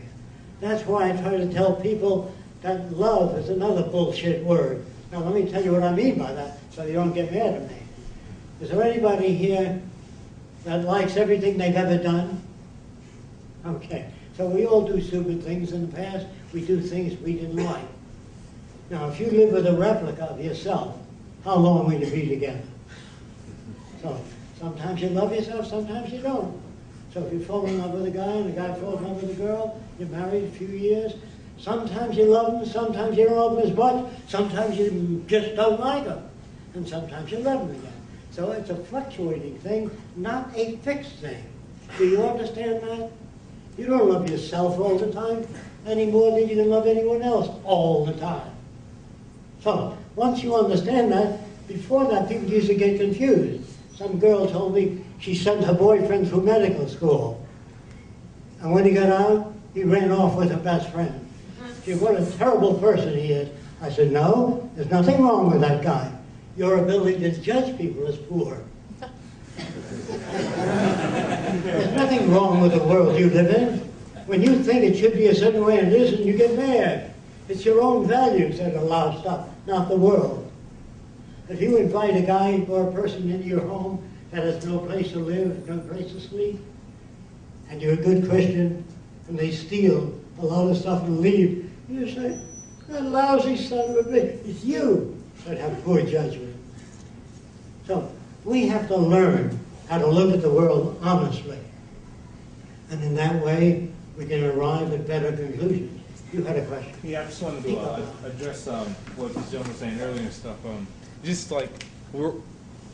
That's why I try to tell people that love is another bullshit word. Now let me tell you what I mean by that, so you don't get mad at me. Is there anybody here that likes everything they've ever done? Okay. So we all do stupid things in the past. We do things we didn't like. Now, if you live with a replica of yourself, how long will you be together? So sometimes you love yourself, sometimes you don't. So if you fall in love with a guy and the guy falls in love with a girl, you're married a few years. Sometimes you love him, sometimes you don't love him as much, sometimes you just don't like him, and sometimes you love him again. So it's a fluctuating thing, not a fixed thing. Do you understand that? You don't love yourself all the time any more than you can love anyone else all the time. So once you understand that, before that people used to get confused. Some girl told me she sent her boyfriend through medical school. And when he got out, he ran off with her best friend. She said, what a terrible person he is. I said, no, there's nothing wrong with that guy. Your ability to judge people is poor. There's nothing wrong with the world you live in. When you think it should be a certain way and it isn't, you get mad. It's your own values that allow stuff, not the world. If you invite a guy or a person into your home that has no place to live, no place to sleep, and you're a good Christian, and they steal a lot of stuff and leave, you say, that lousy son of a bitch, it's you that have poor judgment. So we have to learn how to look at the world honestly. And in that way, we can arrive at better conclusions. You had a question. Yeah, I just wanted to address what this gentleman was saying earlier and stuff. Just like,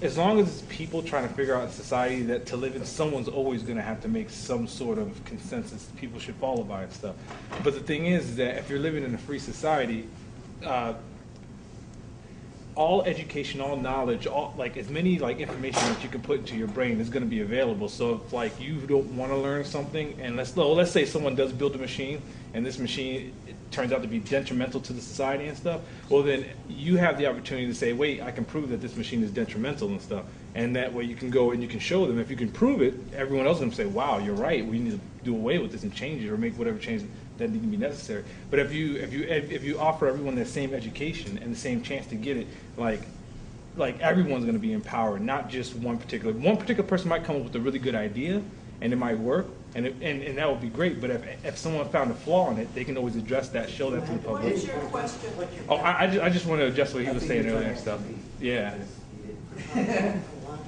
as long as people trying to figure out in society that to live in, someone's always going to have to make some sort of consensus people should follow by and stuff. But the thing is that if you're living in a free society, all education, all knowledge, all like as many like information that you can put into your brain is going to be available. So if like you don't want to learn something, and let's say someone does build a machine, and this machine turns out to be detrimental to the society and stuff, well then you have the opportunity to say, wait, I can prove that this machine is detrimental and stuff, And that way you can go and you can show them. If you can prove it, everyone else is going to say, wow, you're right. We need to do away with this and change it or make whatever change that need to be necessary. But if you offer everyone the same education and the same chance to get it, like everyone's going to be empowered, not just one particular person might come up with a really good idea and it might work and that would be great. But if someone found a flaw in it, they can always address that, show that to the What public. is your question? Oh, I just want to address what he was saying earlier and stuff. Yeah.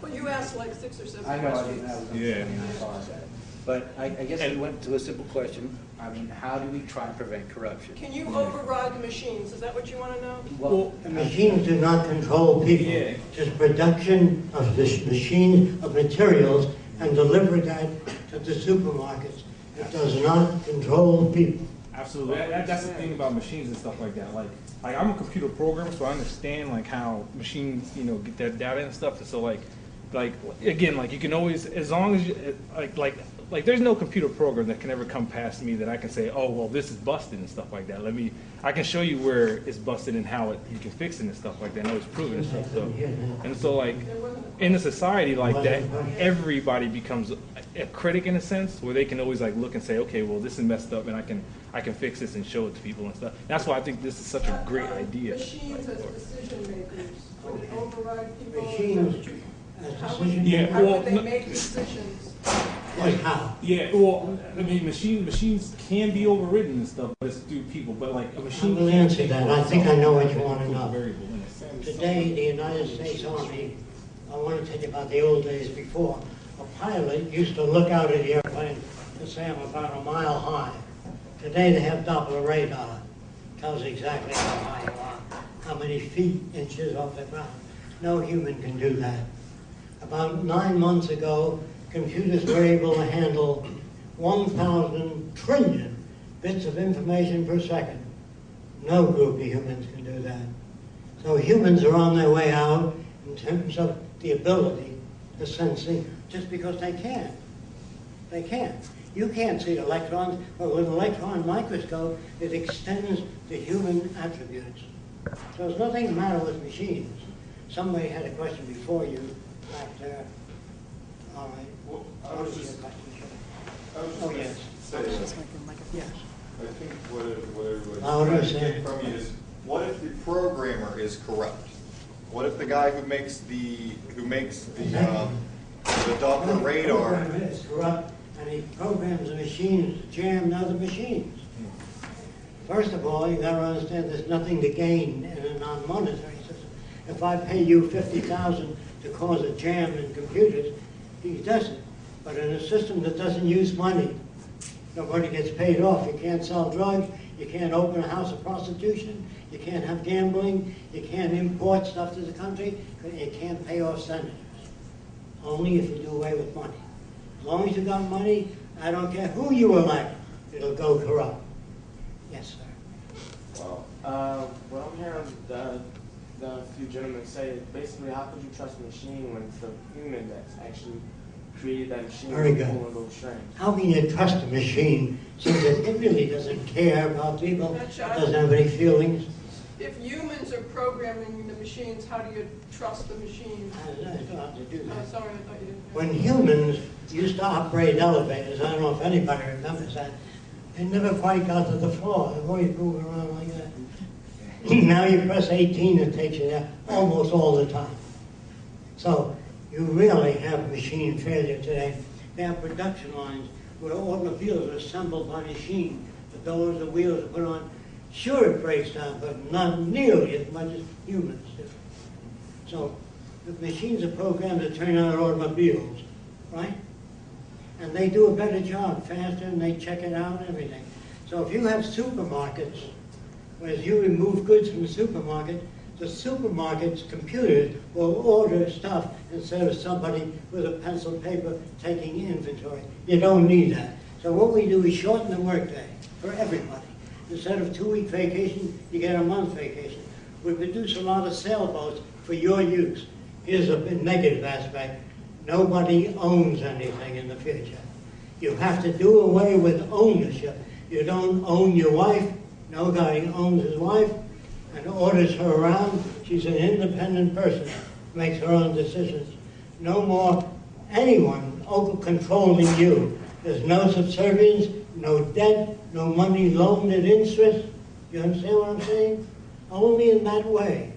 Well, you asked like 6 or 7 I know, I questions. didn't, I was, Yeah. I apologize. But I guess we And- went to a simple question. I mean, how do we try and prevent corruption? Can you override the machines? Is that what you want to know? Well, The machines do not control people. Yeah. Just production of the machines of materials and deliver that to the supermarkets. It does not control people. Absolutely. That's the thing about machines and stuff like that. Like I'm a computer programmer, so I understand like how machines, get their data and stuff. And so like again, like you can always, as long as you like there's no computer program that can ever come past me that I can say, oh well, this is busted and stuff like that. I can show you where it's busted and how you can fix it and stuff like that. And always prove it and stuff. So like in a society like that, everybody becomes a critic in a sense, where they can always like look and say, okay, well this is messed up, and I can fix this and show it to people and stuff. That's why I think this is such a great idea. Machines as decision makers, would it override people? Machines as How decision Yeah. How makers. would they make decisions? Like how? Yeah, well, I mean, machines can be overridden and stuff, but it's through people. But like a machine. I will can't answer take that. over I think I know what you want to itself. know. Variable in a sense. Today, the United States Army, I want to tell you about the old days before. A pilot used to look out at the airplane to say I'm about a mile high. Today they have Doppler radar. Tells exactly how high you are, how many feet, inches off the ground. No human can do that. About 9 months ago, computers were able to handle 1,000 trillion bits of information per second. No group of humans can do that. So humans are on their way out in terms of the ability to sensing, just because they can. They can't. You can't see electrons, but with an electron microscope, it extends the human attributes. So there's nothing the matter with machines. Somebody had a question before you back there. All right. Well, What is your question? Oh, yes. Yes. I think what it was Louder, trying to sir. get from you is, what if the programmer is corrupt? What if the guy who makes the Doppler radar? The programmer is corrupt, and he programs the machines to jam other machines. First of all, you got to understand there's nothing to gain in a non-monetary system. If I pay you $50,000 to cause a jam in computers, he does it. But in a system that doesn't use money, nobody gets paid off. You can't sell drugs. You can't open a house of prostitution. You can't have gambling. You can't import stuff to the country. You can't pay off senators. Only if you do away with money. As long as you got money, I don't care who you elect, it'll go corrupt. Yes, sir. Wow. What I'm hearing the few gentlemen say is basically, how could you trust a machine when it's the human that's actually created that machine Very with good. pulling those strings? How can you trust a machine since it really doesn't care about people, it doesn't have any feelings? If humans are programming the machines, how do you trust the machines? I don't have to do Oh, that. sorry, I thought you didn't. When humans used to operate elevators, I don't know if anybody remembers that, they never quite got to the floor. They're always moving around like that. Now you press 18, it takes you there almost all the time. So you really have machine failure today. They have production lines where automobiles are assembled by machine. The doors, the wheels are put on. Sure, it breaks down, but not nearly as much as humans do. So the machines are programmed to turn out automobiles, right? And they do a better job, faster, and they check it out and everything. So if you have supermarkets, whereas you remove goods from the supermarket's computers will order stuff instead of somebody with a pencil and paper taking inventory. You don't need that. So what we do is shorten the workday for everybody. Instead of 2-week vacation, you get a month vacation. We produce a lot of sailboats for your use. Here's a negative aspect. Nobody owns anything in the future. You have to do away with ownership. You don't own your wife. No guy owns his wife and orders her around. She's an independent person, makes her own decisions. No more anyone controlling you. There's no subservience, no debt, no money loaned at interest. You understand what I'm saying? Only in that way.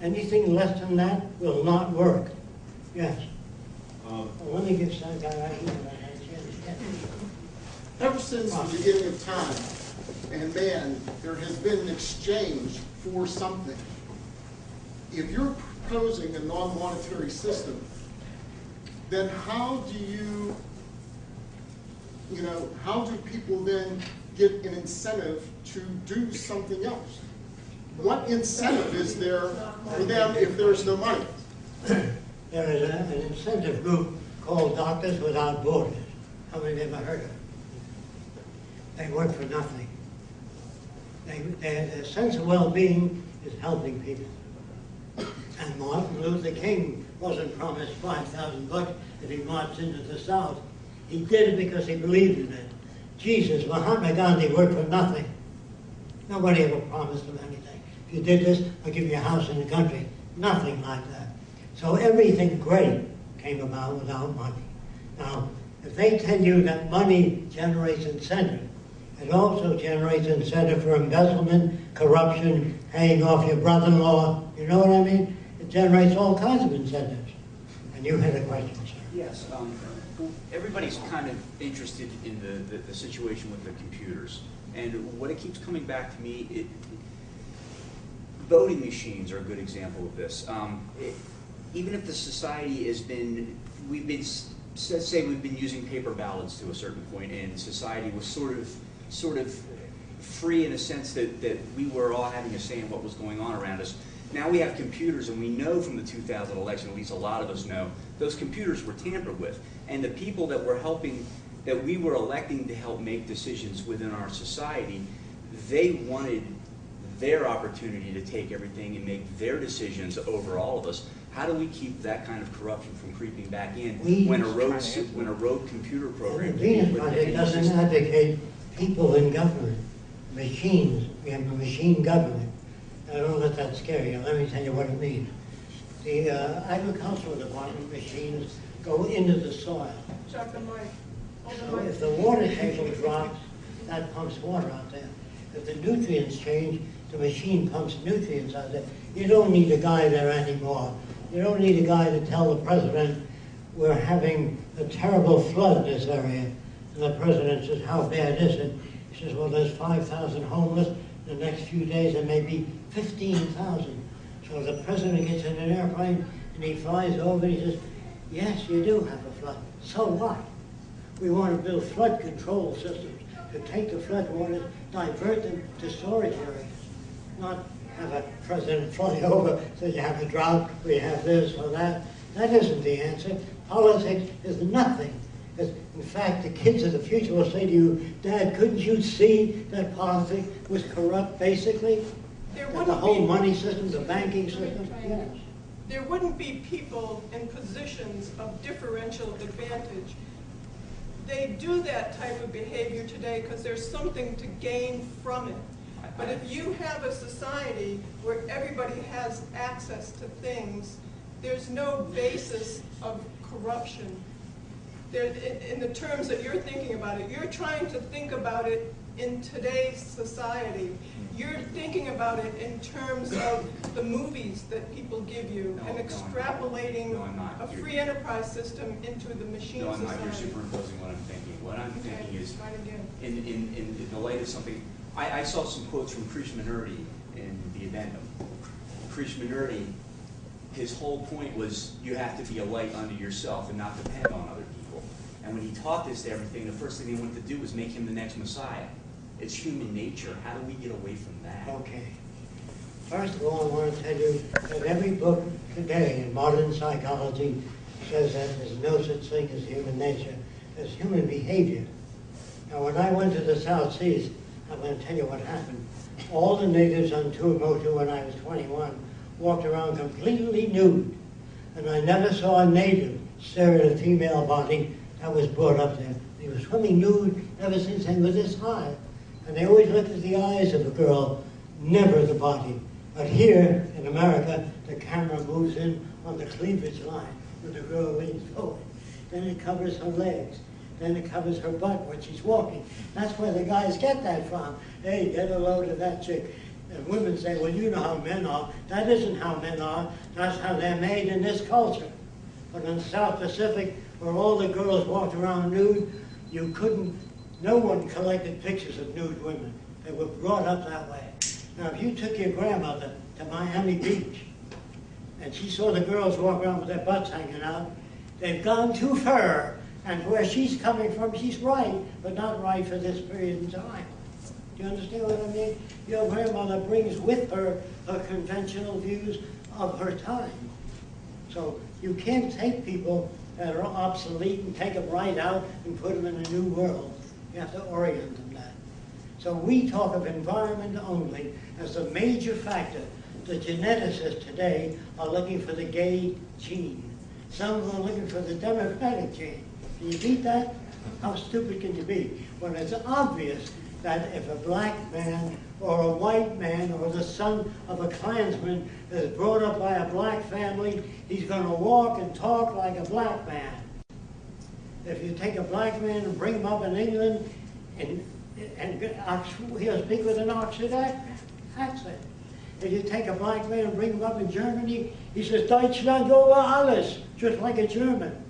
Anything less than that will not work. Yes. Well, let me give some guy right here that had a chance. Ever since the beginning of time and man, there has been an exchange for something. If you're proposing a non-monetary system, then how do how do people then get an incentive to do something else? What incentive is there for them if there's no money? There is an incentive group called Doctors Without Borders. How many have ever heard of it? They work for nothing. Their sense of well-being is helping people. And Martin Luther King wasn't promised 5,000 bucks if he marched into the South. He did it because he believed in it. Jesus, Mahatma Gandhi worked for nothing. Nobody ever promised him anything. If you did this, I'll give you a house in the country. Nothing like that. So everything great came about without money. Now, if they tell you that money generates incentive, it also generates incentive for embezzlement, corruption, paying off your brother-in-law. You know what I mean? It generates all kinds of incentives. And you had a question, sir. Yes. Everybody's kind of interested in the situation with the computers. And what it keeps coming back to me, voting machines are a good example of this. Even if the society has been, let's say we've been using paper ballots to a certain point, and society was sort of free in a sense that we were all having a say in what was going on around us. Now we have computers, and we know from the 2000 election, at least a lot of us know, those computers were tampered with. And the people that were helping, that we were electing to help make decisions within our society, they wanted their opportunity to take everything and make their decisions over all of us. How do we keep that kind of corruption from creeping back in when a rogue computer program? The Venus Project doesn't advocate people in government, machines. We have a machine government. I don't let that scare you. Let me tell you what it means. The agricultural department machines go into the soil. Chuck the mic. So if the water table drops, that pumps water out there. If the nutrients change, the machine pumps nutrients out there. You don't need a guy there anymore. You don't need a guy to tell the president we're having a terrible flood in this area. And the president says, how bad is it? He says, well, there's 5,000 homeless. The next few days there may be 15,000. So the president gets in an airplane and he flies over and he says, yes, you do have a flood. So what? We want to build flood control systems to take the flood waters, divert them to storage areas, not have a president fly over, say you have a drought, we have this or that. That isn't the answer. Politics is nothing. In fact, the kids of the future will say to you, Dad, couldn't you see that politics was corrupt, basically? That the whole money system, the banking system? Yes. There wouldn't be people in positions of differential advantage. They do that type of behavior today because there's something to gain from it. But if you have a society where everybody has access to things, there's no basis of corruption. In the terms that you're thinking about it, you're trying to think about it in today's society. You're thinking about it in terms of the movies that people give you and extrapolating a free enterprise system into the machine society. No, I'm not. You're superimposing what I'm thinking. What I'm thinking is, in the light of something, I saw some quotes from Krishnamurti in the addendum. Krishnamurti, his whole point was you have to be a light unto yourself and not depend on other people. And when he taught this to everything, the first thing they wanted to do was make him the next Messiah. It's human nature. How do we get away from that? Okay. First of all, I want to tell you that every book today in modern psychology says that there's no such thing as human nature. There's human behavior. Now, when I went to the South Seas, I'm going to tell you what happened. All the natives on Tuamotu when I was 21 walked around completely nude. And I never saw a native stare at a female body that was brought up there. They were swimming nude ever since they were this high. And they always looked at the eyes of a girl, never the body. But here in America, the camera moves in on the cleavage line. when the girl leans forward. Then it covers her legs. Then it covers her butt when she's walking. That's where the guys get that from. Hey, get a load of that chick. And women say, well, you know how men are. That isn't how men are. That's how they're made in this culture. But in the South Pacific, where all the girls walked around nude, no one collected pictures of nude women. They were brought up that way. Now, if you took your grandmother to Miami Beach, and she saw the girls walk around with their butts hanging out, they've gone too far. And where she's coming from, she's right, but not right for this period in time. Do you understand what I mean? Your grandmother brings with her her conventional views of her time. So you can't take people that are obsolete and take them right out and put them in a new world. You have to orient them that. So we talk of environment only as a major factor. The geneticists today are looking for the gay gene. Some of them are looking for the democratic gene. Can you beat that? How stupid can you be? When it's obvious that if a black man or a white man or the son of a Klansman is brought up by a black family, he's going to walk and talk like a black man. If you take a black man and bring him up in England, and he'll speak with an Oxford accent. If you take a black man and bring him up in Germany, he says, Deutschland über alles, just like a German.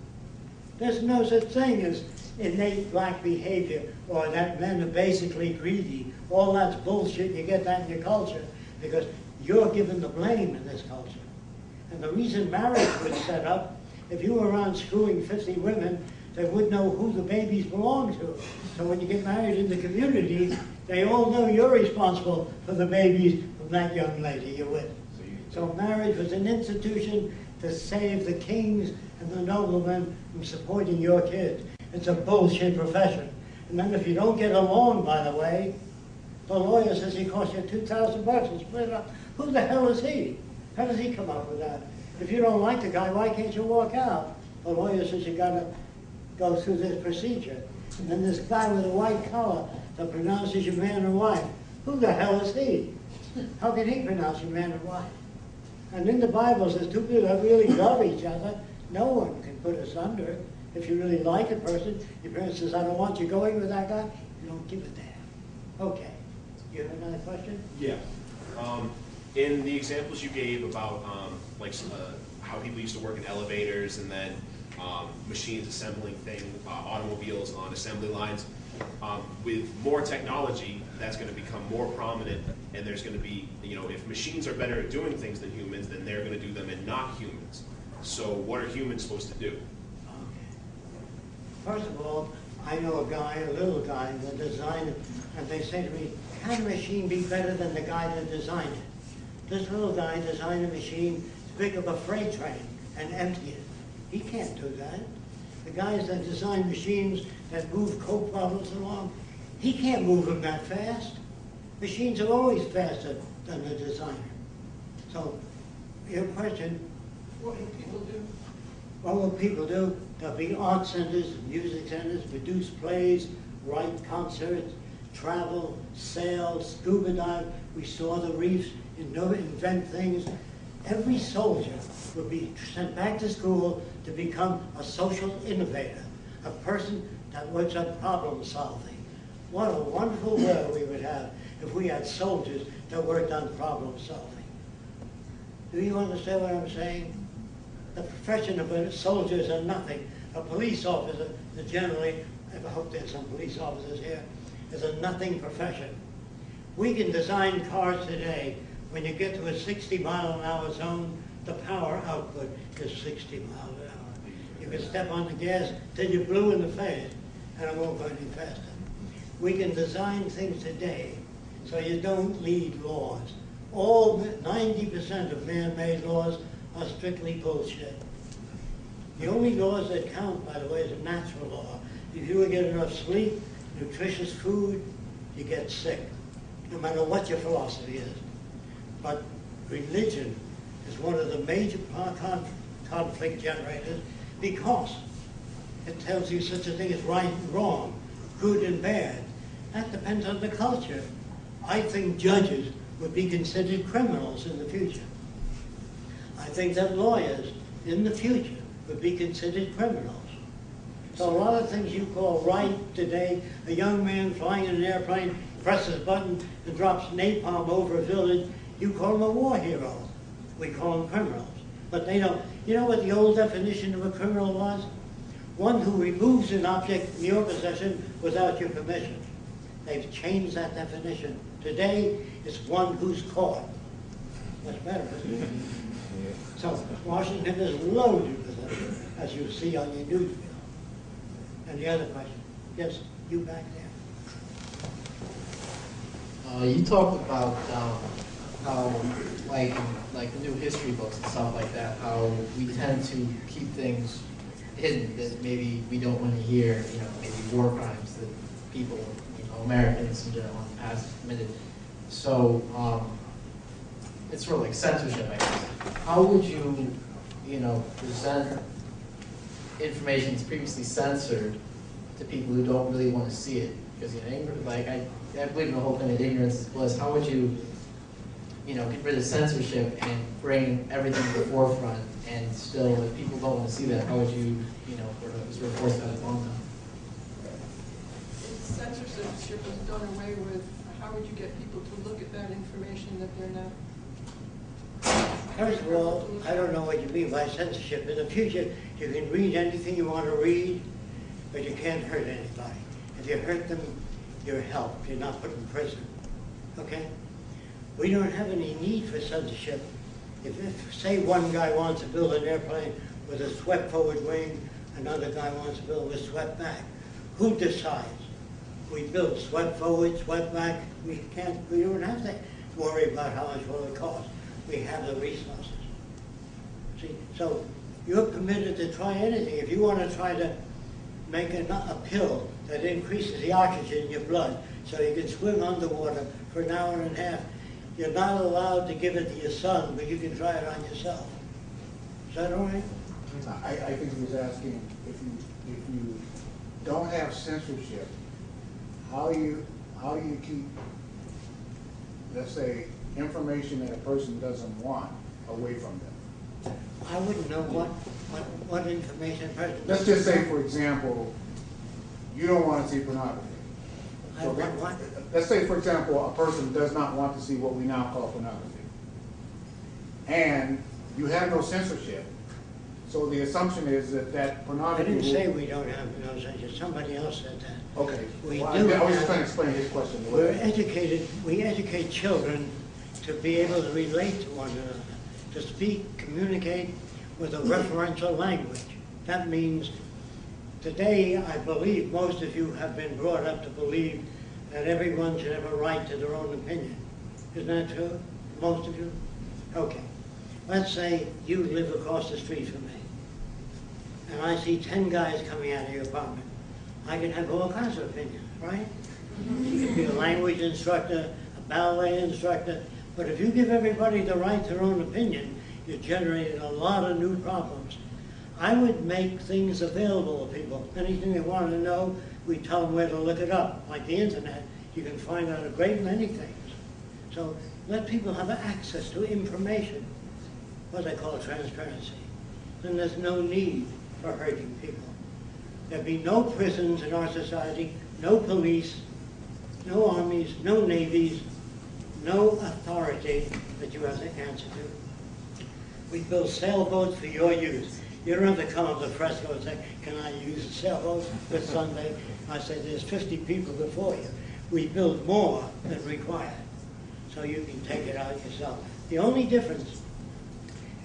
There's no such thing as innate black behavior or that men are basically greedy. All that's bullshit. You get that in your culture because you're given the blame in this culture. And the reason marriage was set up, if you were around screwing 50 women, they would know who the babies belong to. So when you get married in the community, they all know you're responsible for the babies from that young lady you're with. So marriage was an institution to save the kings and the noblemen from supporting your kids. It's a bullshit profession. And then if you don't get along, by the way, the lawyer says he costs you $2,000 to split it up. Who the hell is he? How does he come up with that? If you don't like the guy, why can't you walk out? The lawyer says you got to go through this procedure. And then this guy with a white collar that pronounces you man or wife. Who the hell is he? How can he pronounce you man or wife? And in the Bible says two people that really love each other, no one can put us under. If you really like a person, your parent says, I don't want you going with that guy, you don't give a damn. Okay. You have another question? Yeah. In the examples you gave about how people used to work in elevators and then machines assembling automobiles on assembly lines, with more technology, that's going to become more prominent, and there's going to be, if machines are better at doing things than humans, then they're going to do them and not humans. So what are humans supposed to do? Okay. First of all, I know a little guy that designed it, and they say to me, can a machine be better than the guy that designed it? This little guy designed a machine as big of a freight train and empty it. He can't do that. The guys that design machines that move Coke bottles along, he can't move them that fast. Machines are always faster than the designer. So, your question, What do people do? what will people do? There'll be art centers, music centers, produce plays, write concerts, travel, sail, scuba dive, restore the reefs, invent things. Every soldier will be sent back to school to become a social innovator, a person that works on problem solving. What a wonderful world we would have if we had soldiers that worked on problem solving. Do you understand what I'm saying? The profession of a soldier is a nothing. A police officer is generally, I hope there's some police officers here, is a nothing profession. We can design cars today. When you get to a 60-mile-an-hour zone, the power output is 60 miles an hour. You can step on the gas till you're blue in the face, and it won't go any faster. We can design things today so you don't need laws. All 90% of man-made laws are strictly bullshit. The only laws that count, by the way, is a natural law. If you get enough sleep, nutritious food, you get sick, no matter what your philosophy is. But religion is one of the major conflict generators because it tells you such a thing as right and wrong, good and bad. That depends on the culture. I think judges would be considered criminals in the future. I think that lawyers in the future would be considered criminals. So a lot of things you call right today, a young man flying in an airplane, presses a button and drops napalm over a village, you call him a war hero. We call them criminals. But they don't. You know what the old definition of a criminal was? One who removes an object from your possession without your permission. They've changed that definition. Today, it's one who's caught. Much better, isn't it? So Washington is loaded with it, as you see on your news bill. And the other question, yes, you back there. You talked about how, like the new history books and stuff like that, how we tend to keep things hidden that maybe we don't want to hear, maybe war crimes that people, Americans in general in the past committed. So it's sort of like censorship, I guess. How would you, present information that's previously censored to people who don't really want to see it? Because I believe in the whole thing that ignorance is bliss. How would you, get rid of censorship and bring everything to the forefront, and still, if people don't want to see that, how would you, sort of force that upon them? If censorship is done away with, how would you get people to look at that information that they're not? First of all, I don't know what you mean by censorship. In the future, you can read anything you want to read, but you can't hurt anybody. If you hurt them, you're helped. You're not put in prison. Okay? We don't have any need for censorship. If say, one guy wants to build an airplane with a swept forward wing, another guy wants to build with swept back, who decides? We build swept forward, swept back. We don't have to worry about how much will it cost. We have the resources. See, so you're permitted to try anything. If you want to try to make a pill that increases the oxygen in your blood so you can swim underwater for an hour and a half, you're not allowed to give it to your son, but you can try it on yourself. Is that all right? I think he was asking if you don't have censorship, how do you keep, let's say, information that a person doesn't want away from them? I wouldn't know what information a person. Let's just say, for example, you don't want to see pornography. So what? Let's say, for example, a person does not want to see what we now call pornography. And you have no censorship. So the assumption is that I pornography... didn't say we don't have no censorship. Somebody else said that. Okay. We Well, do I was just have- trying to explain his question. We educate children to be able to relate to one another, to speak, communicate with a referential language. That means today, I believe most of you have been brought up to believe that everyone should have a right to their own opinion. Isn't that true? Most of you? Okay. Let's say you live across the street from me, and I see 10 guys coming out of your apartment. I can have all kinds of opinions, right? You can be a language instructor, a ballet instructor, but if you give everybody the right to their own opinion, you're generating a lot of new problems. I would make things available to people. Anything they want to know, we tell them where to look it up. Like the internet, you can find out a great many things. So let people have access to information, what they call transparency. Then there's no need for hurting people. There'd be no prisons in our society, no police, no armies, no navies, no authority that you have to answer to. We build sailboats for your use. You don't have to come up to Fresco and say, can I use a sailboat this Sunday? I say, there's 50 people before you. We build more than required, so you can take it out yourself. The only difference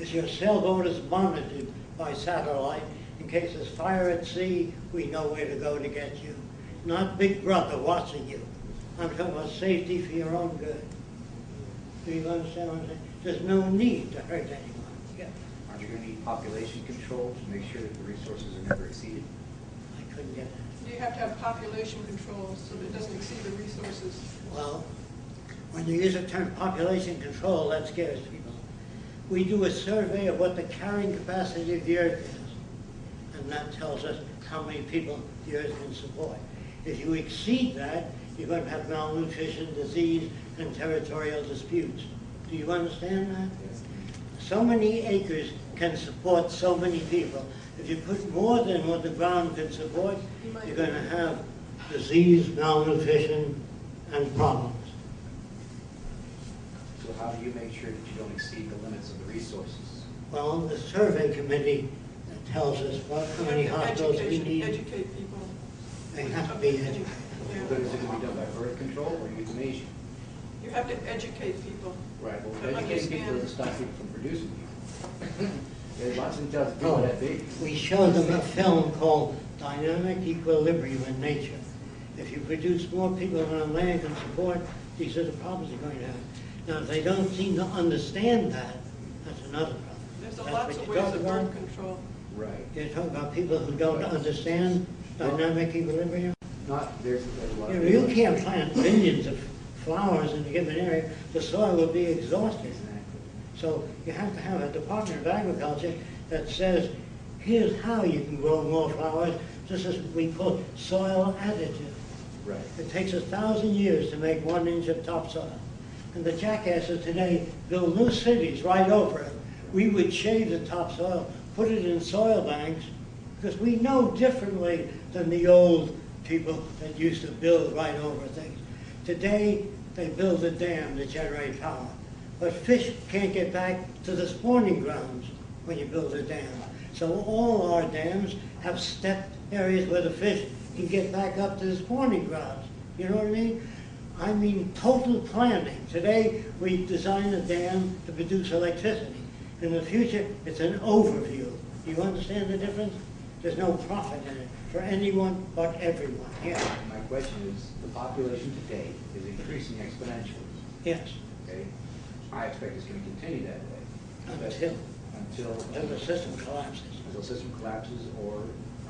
is your sailboat is monitored by satellite. In case there's fire at sea, we know where to go to get you. Not Big Brother watching you. I'm talking about safety for your own good. Do you understand what I'm saying? There's no need to hurt anyone. Yeah. Aren't you going to need population control to make sure that the resources are never exceeded? I couldn't get that. Do you have to have population control so that it doesn't exceed the resources? Well, when you use the term population control, that scares people. We do a survey of what the carrying capacity of the earth is, and that tells us how many people the earth can support. If you exceed that, you're going to have malnutrition, disease, and territorial disputes. Do you understand that? So many acres can support so many people. If you put more than what the ground can support, you're going to have disease, malnutrition, and problems. So how do you make sure that you don't exceed the limits of the resources? Well, the survey committee tells us how many hospitals we need. Educate people. They have to be educated. But is it going to be done by birth control or euthanasia? You have to educate people. Right, well, To educating people doesn't stop people from producing people. There's lots of details people that big. We showed them a film called Dynamic Equilibrium in Nature. If you produce more people than a land can support, these are the problems you're going to have. Now, if they don't seem to understand that, that's another problem. There's That's lots what of you ways talk of about. birth control. Right. You're talking about people who don't understand dynamic equilibrium? There's a lot You of know, you can't plant millions of flowers in a given area. The soil will be exhausted. Exactly. So you have to have a Department of Agriculture that says, here's how you can grow more flowers. This is what we call soil additive. Right. It takes 1,000 years to make 1 inch of topsoil. And the jackasses today build new cities right over it. We would shave the topsoil, put it in soil banks, because we know differently than the old people that used to build right over things. Today, they build a dam to generate power. But fish can't get back to the spawning grounds when you build a dam. So all our dams have stepped areas where the fish can get back up to the spawning grounds. You know what I mean? I mean total planning. Today, we design a dam to produce electricity. In the future, it's an overview. Do you understand the difference? There's no profit in it for anyone but everyone. Yeah. My question is, the population today is increasing exponentially. Yes. Okay? I expect it's going to continue that way. Until Until the system collapses. Until the system collapses, or,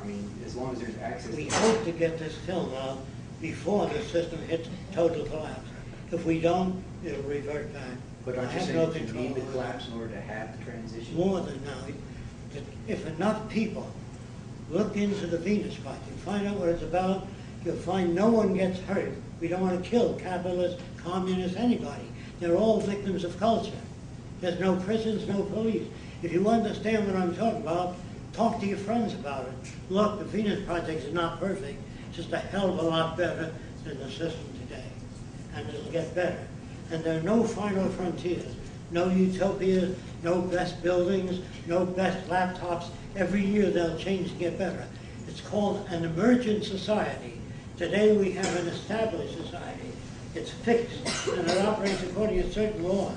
I mean, as long as there's access. We hope to get this film out before the system hits total collapse. If we don't, it'll revert back. But aren't I you have saying no that you control need the over collapse in order to have the transition? More than now. If enough people look into the Venus Project, find out what it's about, you'll find no one gets hurt. We don't want to kill capitalists, communists, anybody. They're all victims of culture. There's no prisons, no police. If you understand what I'm talking about, talk to your friends about it. Look, the Venus Project is not perfect. It's just a hell of a lot better than the system today. And it'll get better. And there are no final frontiers, no utopias, no best buildings, no best laptops. Every year they'll change and get better. It's called an emergent society. Today we have an established society. It's fixed and it operates according to certain laws.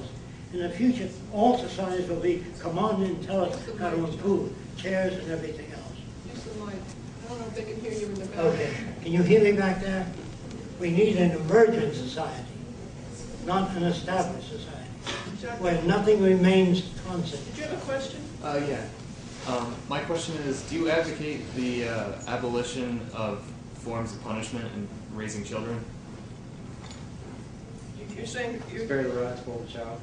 In the future, all societies will be command and tell us how to improve chairs and everything else. Use the mic. I don't know if they can hear you in the back. Okay, can you hear me back there? We need an emergent society, not an established society, where nothing remains constant. Did you have a question? Yeah. My question is, do you advocate the abolition of forms of punishment in raising children? You're saying It's you very responsible child.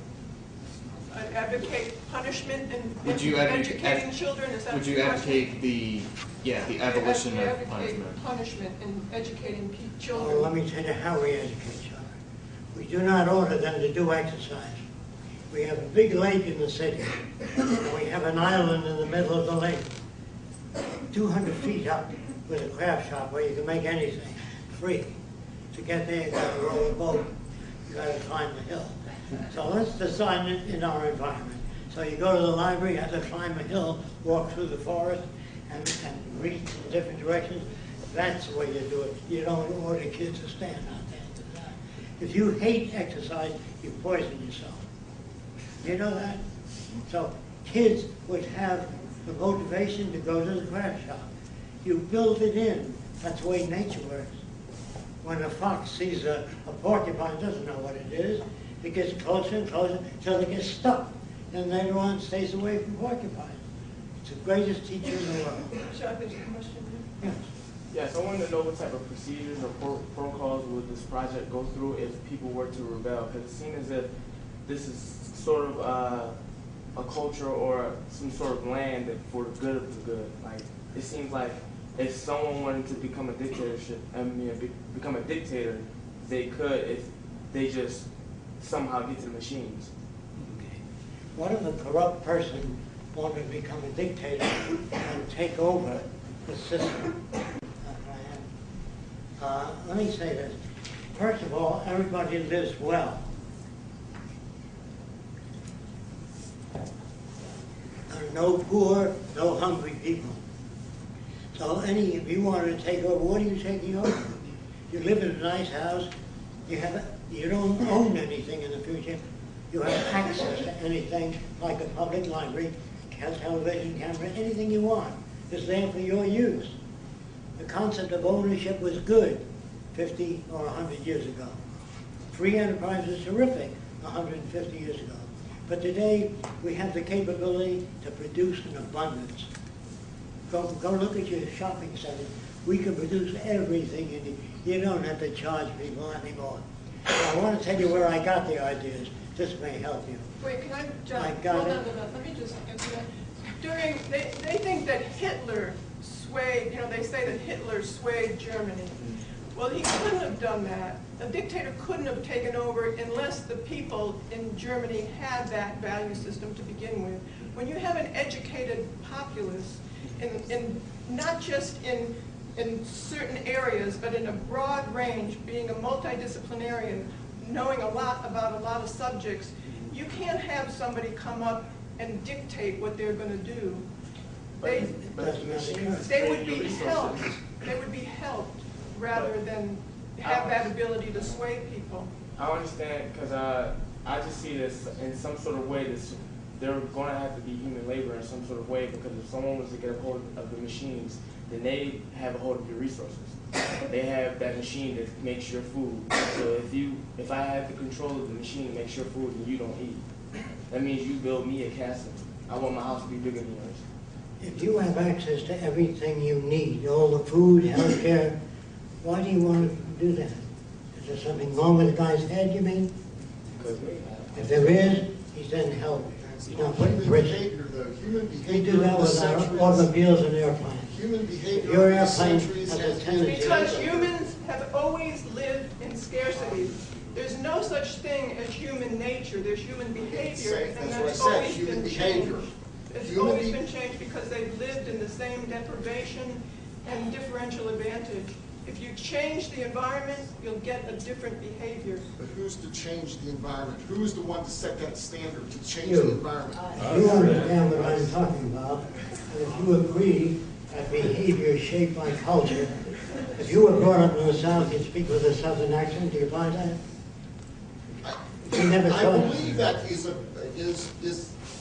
advocate punishment and Would you educating children? Is that would you the question? advocate the abolition You of advocate punishment? punishment and educating Well, children. let me tell you how we educate children. We do not order them to do exercise. We have a big lake in the city, and we have an island in the middle of the lake, 200 feet up, with a craft shop where you can make anything free. To get there, you got to row a boat, you got to climb the hill. So let's design it in our environment. So you go to the library, you have to climb a hill, walk through the forest, and reach in different directions. That's the way you do it. You don't order kids to stand out there and do that. If you hate exercise, you poison yourself. You know that? So kids would have the motivation to go to the craft shop. You build it in. That's the way nature works. When a fox sees a porcupine, doesn't know what it is. It gets closer and closer until it gets stuck. And later on stays away from porcupines. It's the greatest teacher in the world. Chuck, there's a question here. Yes. Yes, I wanted to know what type of procedures or protocols would this project go through if people were to rebel? Because it seems as if this is sort of a culture or some sort of land that for the good of the good. Like, it seems like if someone wanted to become a dictatorship, become a dictator, they could if they just somehow get to the machines. Okay. What if a corrupt person wanted to become a dictator and take over the system. Let me say this. First of all, everybody lives well. There are no poor, no hungry people. So if you wanted to take over, what are you taking over? You live in a nice house, you don't own anything in the future. You have access to anything like a public library, television camera, anything you want. It's there for your use. The concept of ownership was good 50 or 100 years ago. Free enterprise was terrific 150 years ago. But today, we have the capability to produce in abundance. Go look at your shopping center. We can produce everything you need. You don't have to charge people anymore. I want to tell you where I got the ideas. This may help you. Wait, can I just, I got hold it. on to that. Let me just answer that. They think that Hitler swayed, they say that Hitler swayed Germany. Well, he couldn't have done that. A dictator couldn't have taken over unless the people in Germany had that value system to begin with. When you have an educated populace, in not just in certain areas, but in a broad range, being a multidisciplinarian, knowing a lot about a lot of subjects, you can't have somebody come up and dictate what they're going to do. They would be helped. They would be helped rather than have that ability to sway people. I understand, because I just see this in some sort of way. They're going to have to be human labor in some sort of way, because if someone was to get a hold of the machines, then they have a hold of your resources. They have that machine that makes your food. So if I have the control of the machine that makes your food and you don't eat, that means you build me a castle. I want my house to be bigger than yours. If you have access to everything you need, all the food, healthcare, why do you want to do that? Is there something wrong with the guy's head, you mean? If there is, he's then helped. He's not put in prison. Behavior, though. Human We behavior do that with centuries- our automobiles and airplanes. Human behavior Your over the airplane centuries has a has been tendency- Because humans have always lived in scarcity. There's no such thing as human nature. There's human behavior, and That's that's what I said, always human been behavior. changed. It's Human always be- been changed because they've lived in the same deprivation and differential advantage. If you change the environment, you'll get a different behavior. But who's to change the environment? Who's the one to set that standard to change You. the environment? You understand what I'm talking about, and if you agree that behavior is shaped by culture, if you were brought up in the South, you'd speak with a Southern accent, do you buy that? You never I saw it. believe that is.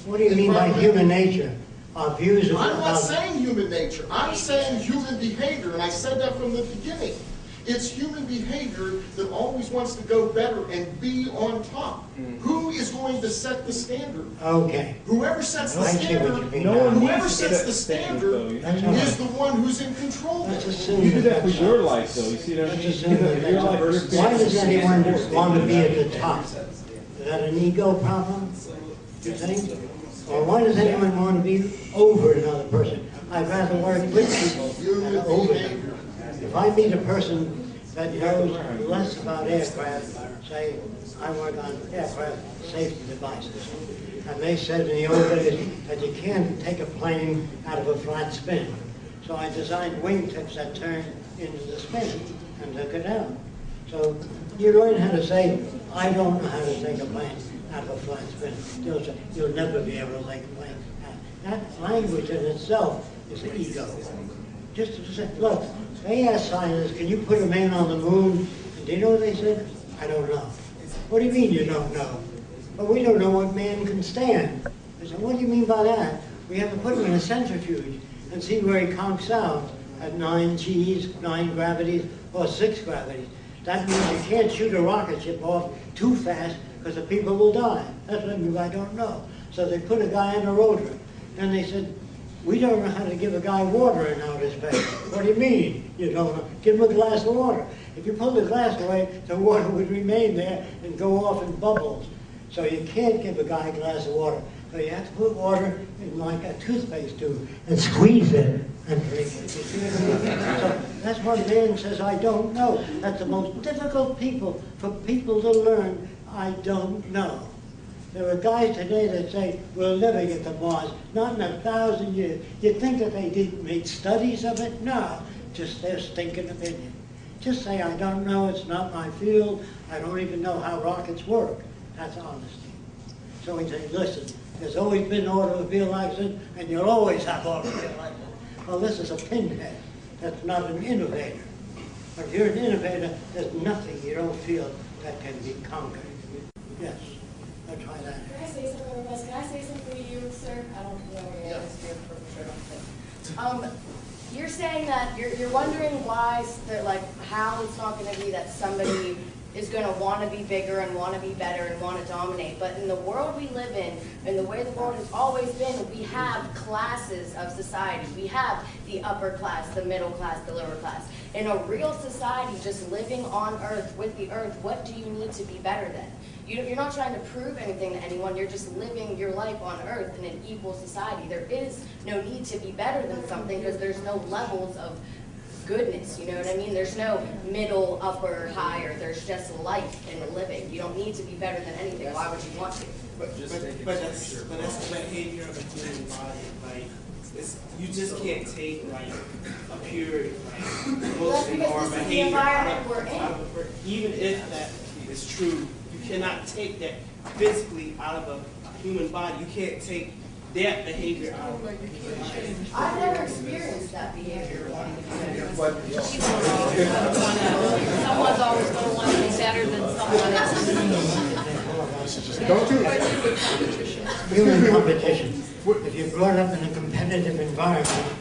What do you mean by human nature? Our views I'm about... not saying human nature. I'm saying human behavior, and I said that from the beginning. It's human behavior that always wants to go better and be on top. Who is going to set the standard? Okay. Whoever sets the I see what you standard, mean. No one whoever needs to sets set the the standard, standard though. is the one who's in control. Let's assume You do that for that's your so. life, though. You see what I Let's mean? assume that Your life, that's so. your Why does family. anyone want to be at the top? Is that an ego problem, you think? Or why does anyone want to be over another person? I'd rather work with people than over them. If I meet a person that knows less about aircraft, say, I work on aircraft safety devices, and they said in the old days that you can't take a plane out of a flat spin. So I designed wingtips that turn into the spin and took it out. So you learn how to say, I don't know how to take a plane out of a flat spin. You'll never be able to take a plane out. That language in itself is the ego. Just to say, look, they asked scientists, can you put a man on the moon? And do you know what they said? I don't know. What do you mean you don't know? But we don't know what man can stand. I said, what do you mean by that? We have to put him in a centrifuge and see where he conks out at 9 G's, 9 gravities, or 6 gravities. That means you can't shoot a rocket ship off too fast because the people will die. That's what I mean by I don't know. So they put a guy on a rotor. And they said, we don't know how to give a guy water in outer space. What do you mean? You don't know? Give him a glass of water. If you pull the glass away, the water would remain there and go off in bubbles. So you can't give a guy a glass of water. So you have to put water in like a toothpaste tube and squeeze it and drink it. So that's what man says, I don't know. That's the most difficult for people to learn, I don't know. There are guys today that say, we'll never get to Mars, not in 1,000 years. You'd think that they did make studies of it? No, just their stinking opinion. Just say, I don't know, it's not my field, I don't even know how rockets work. That's honesty. So we say, listen, there's always been automobile accidents, and you'll always have automobile accidents. Well, this is a pinhead. That's not an innovator. But if you're an innovator, there's nothing you don't feel that can be conquered. Yes, I'll try that. Can I say something real fast? Can I say something to you, sir? I don't know where you are. You're saying that you're wondering why, how it's not going to be that somebody is going to want to be bigger and want to be better and want to dominate. But in the world we live in, and the way the world has always been, we have classes of society. We have the upper class, the middle class, the lower class. In a real society, just living on Earth, with the Earth, what do you need to be better than? You're not trying to prove anything to anyone. You're just living your life on Earth in an equal society. There is no need to be better than something because there's no levels of goodness, you know what I mean? There's no middle, upper, higher. There's just life and living. You don't need to be better than anything. Why would you want to? But that's the behavior of a human body. Like, you just can't take like a pure emotion or behavior out of even if that is true. You cannot take that physically out of a human body. You can't take that behavior out of it. I've never experienced that behavior. Someone's always going to want to be better than someone else. Don't you? Human competition. If you're brought up in a competitive environment,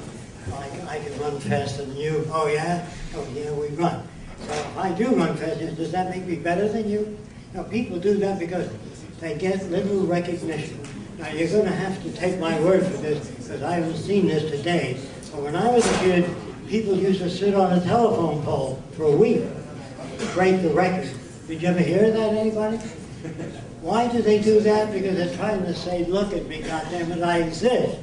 like I can run faster than you, oh yeah, we run. So if I do run faster, does that make me better than you? No, people do that because they get little recognition. Now, you're going to have to take my word for this, because I haven't seen this today. But when I was a kid, people used to sit on a telephone pole for a week to break the record. Did you ever hear that, anybody? Why do they do that? Because they're trying to say, look at me, goddammit, I exist.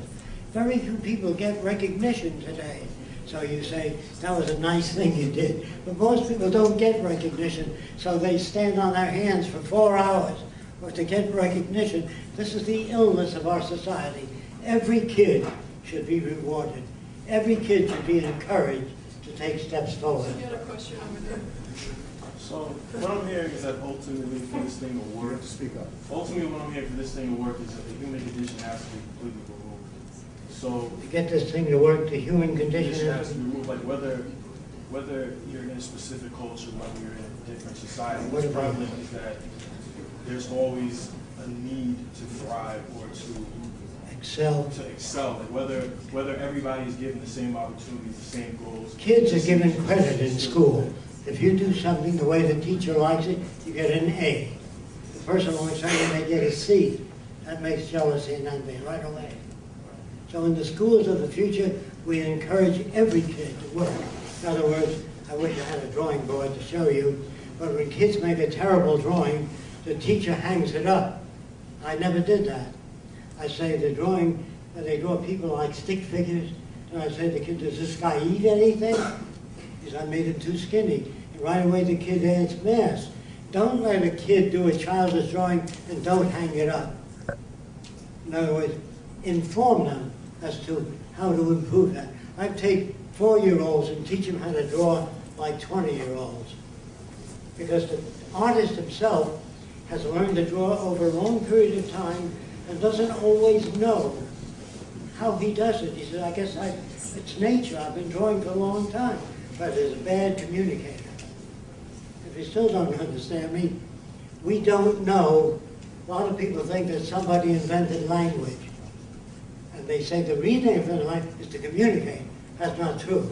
Very few people get recognition today. So you say, that was a nice thing you did. But most people don't get recognition, so they stand on their hands for 4 hours. Or to get recognition. This is the illness of our society. Every kid should be rewarded. Every kid should be encouraged to take steps forward. You had a question over there. So what I'm hearing is that ultimately for this thing to work, ultimately what I'm hearing for this thing to work is that the human condition has to be completely removed. So to get this thing to work, the human condition has to be removed. Like whether you're in a specific culture, whether you're in a different society, what's prevalent is that there's always a need to thrive or to excel. Like whether everybody is given the same opportunities, the same goals. Kids are given credit in school. If you do something the way the teacher likes it, you get an A. The person only saying they get a C. That makes jealousy and envy right away. So in the schools of the future, we encourage every kid to work. In other words, I wish I had a drawing board to show you, but when kids make a terrible drawing, the teacher hangs it up. I never did that. I say the drawing, they draw people like stick figures, and I say to the kid, does this guy eat anything? He says, I made him too skinny. And right away the kid adds mass. Don't let a kid do a childish drawing and don't hang it up. In other words, inform them as to how to improve that. I take 4-year-olds and teach them how to draw like 20-year-olds. Because the artist himself has learned to draw over a long period of time and doesn't always know how he does it. He says, I guess it's nature. I've been drawing for a long time, but is a bad communicator. If you still don't understand me, we don't know. A lot of people think that somebody invented language. And they say the reason they invented language is to communicate. That's not true.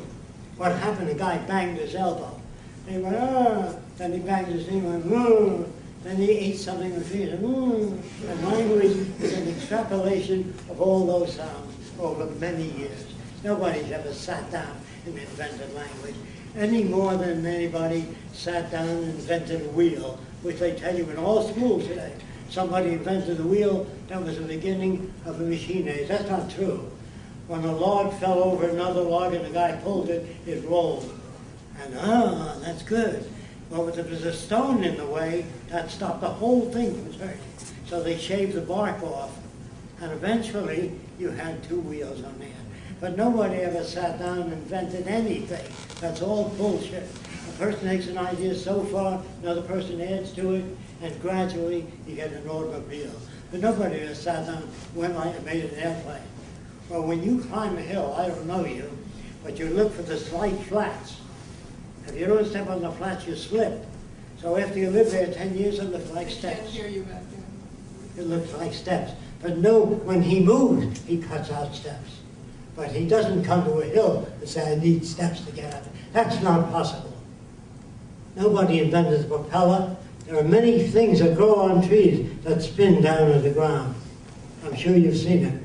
What happened, a guy banged his elbow. He went, ah, then he banged his knee, went, ah. Then he ate something with his feet, and language is an extrapolation of all those sounds over many years. Nobody's ever sat down and invented language, any more than anybody sat down and invented a wheel, which they tell you in all schools today. Somebody invented a wheel, that was the beginning of a machine age. That's not true. When a log fell over another log and the guy pulled it, it rolled. And that's good. Well, if there was a stone in the way, that stopped the whole thing from turning. So they shaved the bark off. And eventually, you had 2 wheels on there. But nobody ever sat down and invented anything. That's all bullshit. A person takes an idea so far, another person adds to it, and gradually you get an automobile. But nobody ever sat down, went like and made an airplane. Well, when you climb a hill, I don't know you, but you look for the slight flats. If you don't step on the flats, you slip. So after you live there 10 years, it looks like I can't steps. hear you back there. It looks like steps. But no, when he moves, he cuts out steps. But he doesn't come to a hill and say, I need steps to get up. That's not possible. Nobody invented the propeller. There are many things that grow on trees that spin down to the ground. I'm sure you've seen it.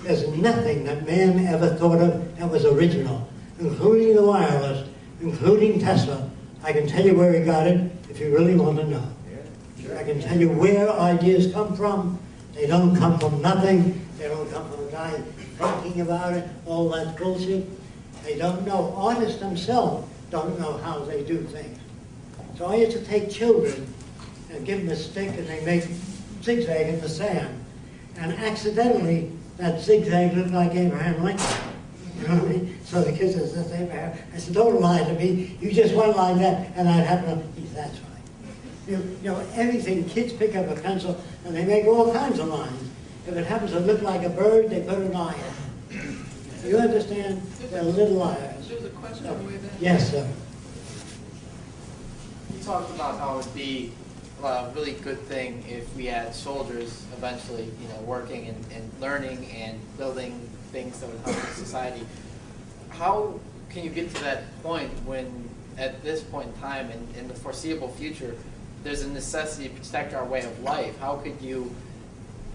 There's nothing that man ever thought of that was original, including the wireless, including Tesla. I can tell you where he got it if you really want to know. I can tell you where ideas come from. They don't come from nothing. They don't come from a guy thinking about it, all that bullshit. They don't know. Artists themselves don't know how they do things. So I used to take children and give them a stick and they make zigzag in the sand. And accidentally, that zigzag looked like Abraham Lincoln. You know what I mean? So the kids said, that's Abraham. I said, don't lie to me. You just went like that and that happened. He said, that's right. You know, everything, kids pick up a pencil and they make all kinds of lines. If it happens to look like a bird, they put an eye in it. You understand? They're little liars. There's a question on the way back. Yes, sir. You talked about how it would be a really good thing if we had soldiers eventually, you know, working and learning and building things that would help society. How can you get to that point when, at this point in time, in the foreseeable future, there's a necessity to protect our way of life? How could you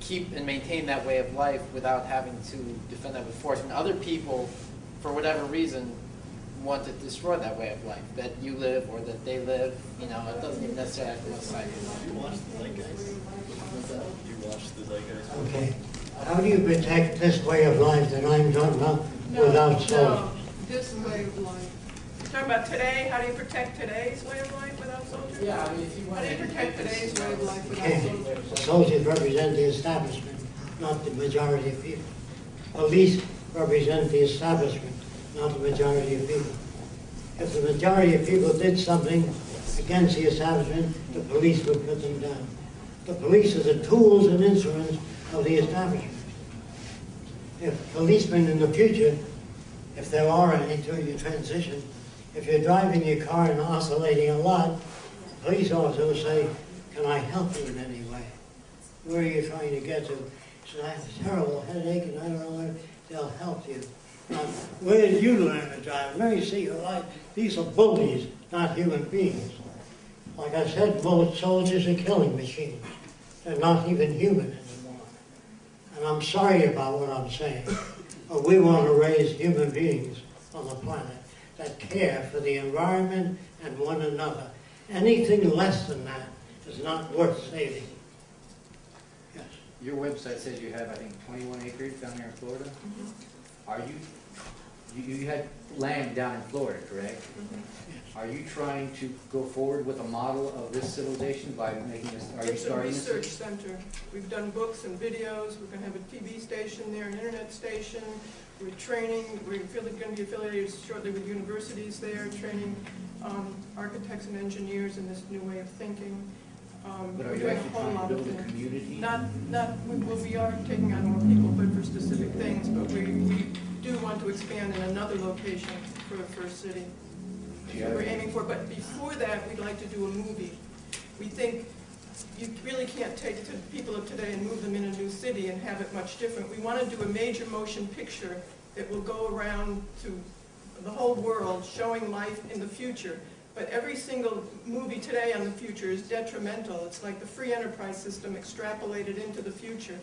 keep and maintain that way of life without having to defend that with force? When other people, for whatever reason, want to destroy that way of life that you live or that they live, you know, it doesn't even necessarily have to coincide. You watch the Zeitgeist? You watch the Zeitgeist? Okay. How do you protect this way of life that I'm talking about without soldiers? No, this way of life. You're talking about today, how do you protect today's way of life without soldiers? Yeah, I mean, if you want How do you protect today's way of life without Okay. soldiers? Soldiers represent the establishment, not the majority of people. Police represent the establishment, not the majority of people. If the majority of people did something against the establishment, the police would put them down. The police are the tools and instruments of the establishment. If policemen in the future, if there are any during your transition, if you're driving your car and oscillating a lot, the police officer will say, can I help you in any way? Where are you trying to get to? So I have a terrible headache and I don't know where. They'll help you. Now, where did you learn to drive? Let me see your life. These are bullies, not human beings. Like I said, most soldiers are killing machines. They're not even human anymore. And I'm sorry about what I'm saying, but we want to raise human beings on the planet that care for the environment and one another. Anything less than that is not worth saving. Yes. Your website says you have, I think, 21 acres down there in Florida. Are you had land down in Florida, correct? Are you trying to go forward with a model of this civilization by making this, are you starting this? It's a research center. We've done books and videos. We're going to have a TV station there, an internet station. We're training. We're going to be affiliated shortly with universities there, training architects and engineers in this new way of thinking. But are we're you doing actually a whole trying to lot of build a things. community? We are taking on more people, but for specific things. But we do want to expand in another location for the first city. We're aiming for, but before that, we'd like to do a movie. We think you really can't take the people of today and move them in a new city and have it much different. We want to do a major motion picture that will go around to the whole world showing life in the future. But every single movie today on the future is detrimental. It's like the free enterprise system extrapolated into the future.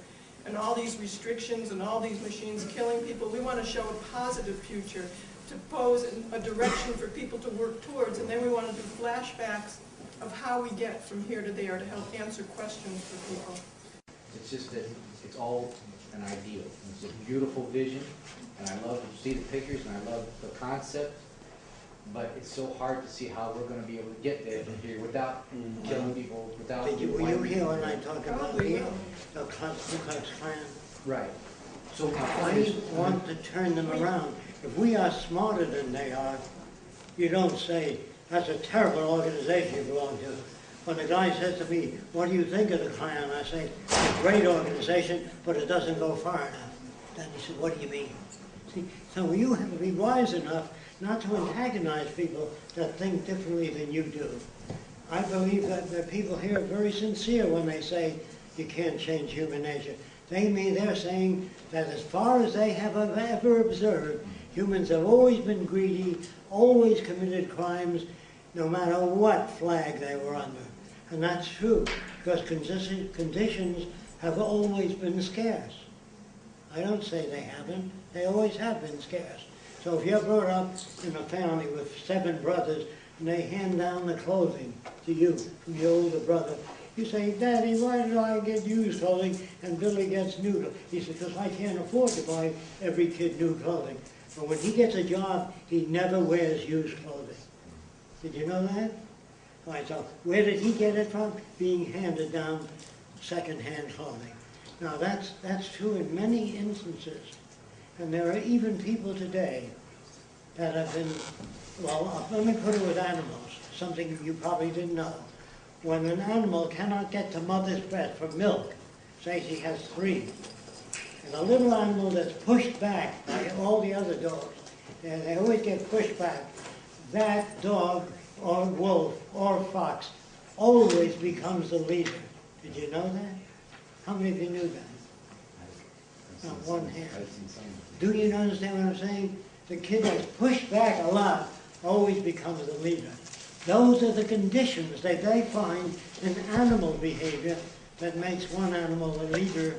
And all these restrictions and all these machines killing people. We want to show a positive future to pose a direction for people to work towards. And then we want to do flashbacks of how we get from here to there to help answer questions for people. It's just that it's all an ideal. It's a beautiful vision, and I love to see the pictures, and I love the concept. but it's so hard to see how we're gonna be able to get there from here without killing people, without. Were you here when I talked about the Ku Klux Klan? Right. So my I point is, want to turn them around. If we are smarter than they are, you don't say, that's a terrible organization you belong to. When the guy says to me, what do you think of the Klan? I say, it's a great organization, but it doesn't go far enough. Then he said, what do you mean? See, so you have to be wise enough not to antagonize people that think differently than you do. I believe that the people here are very sincere when they say you can't change human nature. They're saying that as far as they have ever observed, humans have always been greedy, always committed crimes, no matter what flag they were under. And that's true, because conditions have always been scarce. I don't say they haven't, they always have been scarce. So if you're brought up in a family with 7 brothers, and they hand down the clothing to you from your older brother, you say, Daddy, why do I get used clothing and Billy gets new clothing? He says, because I can't afford to buy every kid new clothing. But when he gets a job, he never wears used clothing. Did you know that? All right, so where did he get it from? Being handed down second-hand clothing. Now that's true in many instances. And there are even people today that have been, well, let me put it with animals, something you probably didn't know. When an animal cannot get to mother's breast for milk, say she has 3, and a little animal that's pushed back by all the other dogs, and they always get pushed back, that dog or wolf or fox always becomes the leader. Did you know that? How many of you knew that? Not one hand. Do you understand what I'm saying? The kid that's pushed back a lot always becomes the leader. Those are the conditions that they find in animal behavior that makes one animal the leader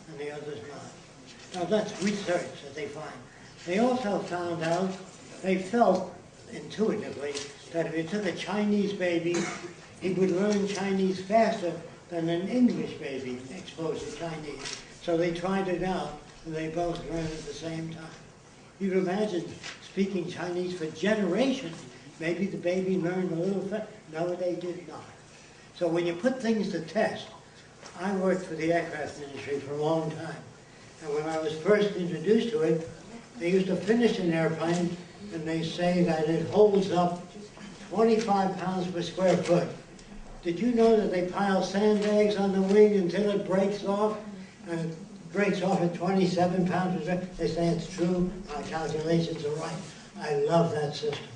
and the others not. Now that's research that they find. They also found out, they felt intuitively, that if you took a Chinese baby, he would learn Chinese faster than an English baby exposed to Chinese. So they tried it out, and they both learned at the same time. You can imagine speaking Chinese for generations. Maybe the baby learned a little faster. No, they did not. So when you put things to test, I worked for the aircraft industry for a long time. And when I was first introduced to it, they used to finish an airplane, and they say that it holds up 25 pounds per square foot. Did you know that they pile sandbags on the wing until it breaks off? And it breaks off at 27 pounds per square foot. They say it's true, our calculations are right. I love that system.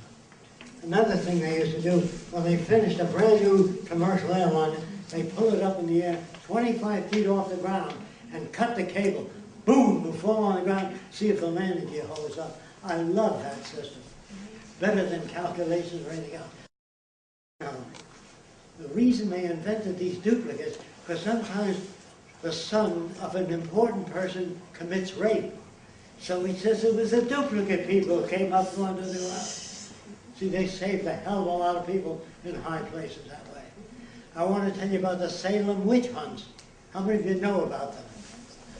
Another thing they used to do, when they finished a brand new commercial airliner, they pull it up in the air 25 feet off the ground and cut the cable. Boom, it'll fall on the ground, see if the landing gear holds up. I love that system. Better than calculations or anything else. Now, the reason they invented these duplicates, because sometimes the son of an important person commits rape. So he says it was a duplicate people who came up from under the ground. See, they saved a hell of a lot of people in high places that way. I want to tell you about the Salem witch hunts. How many of you know about them?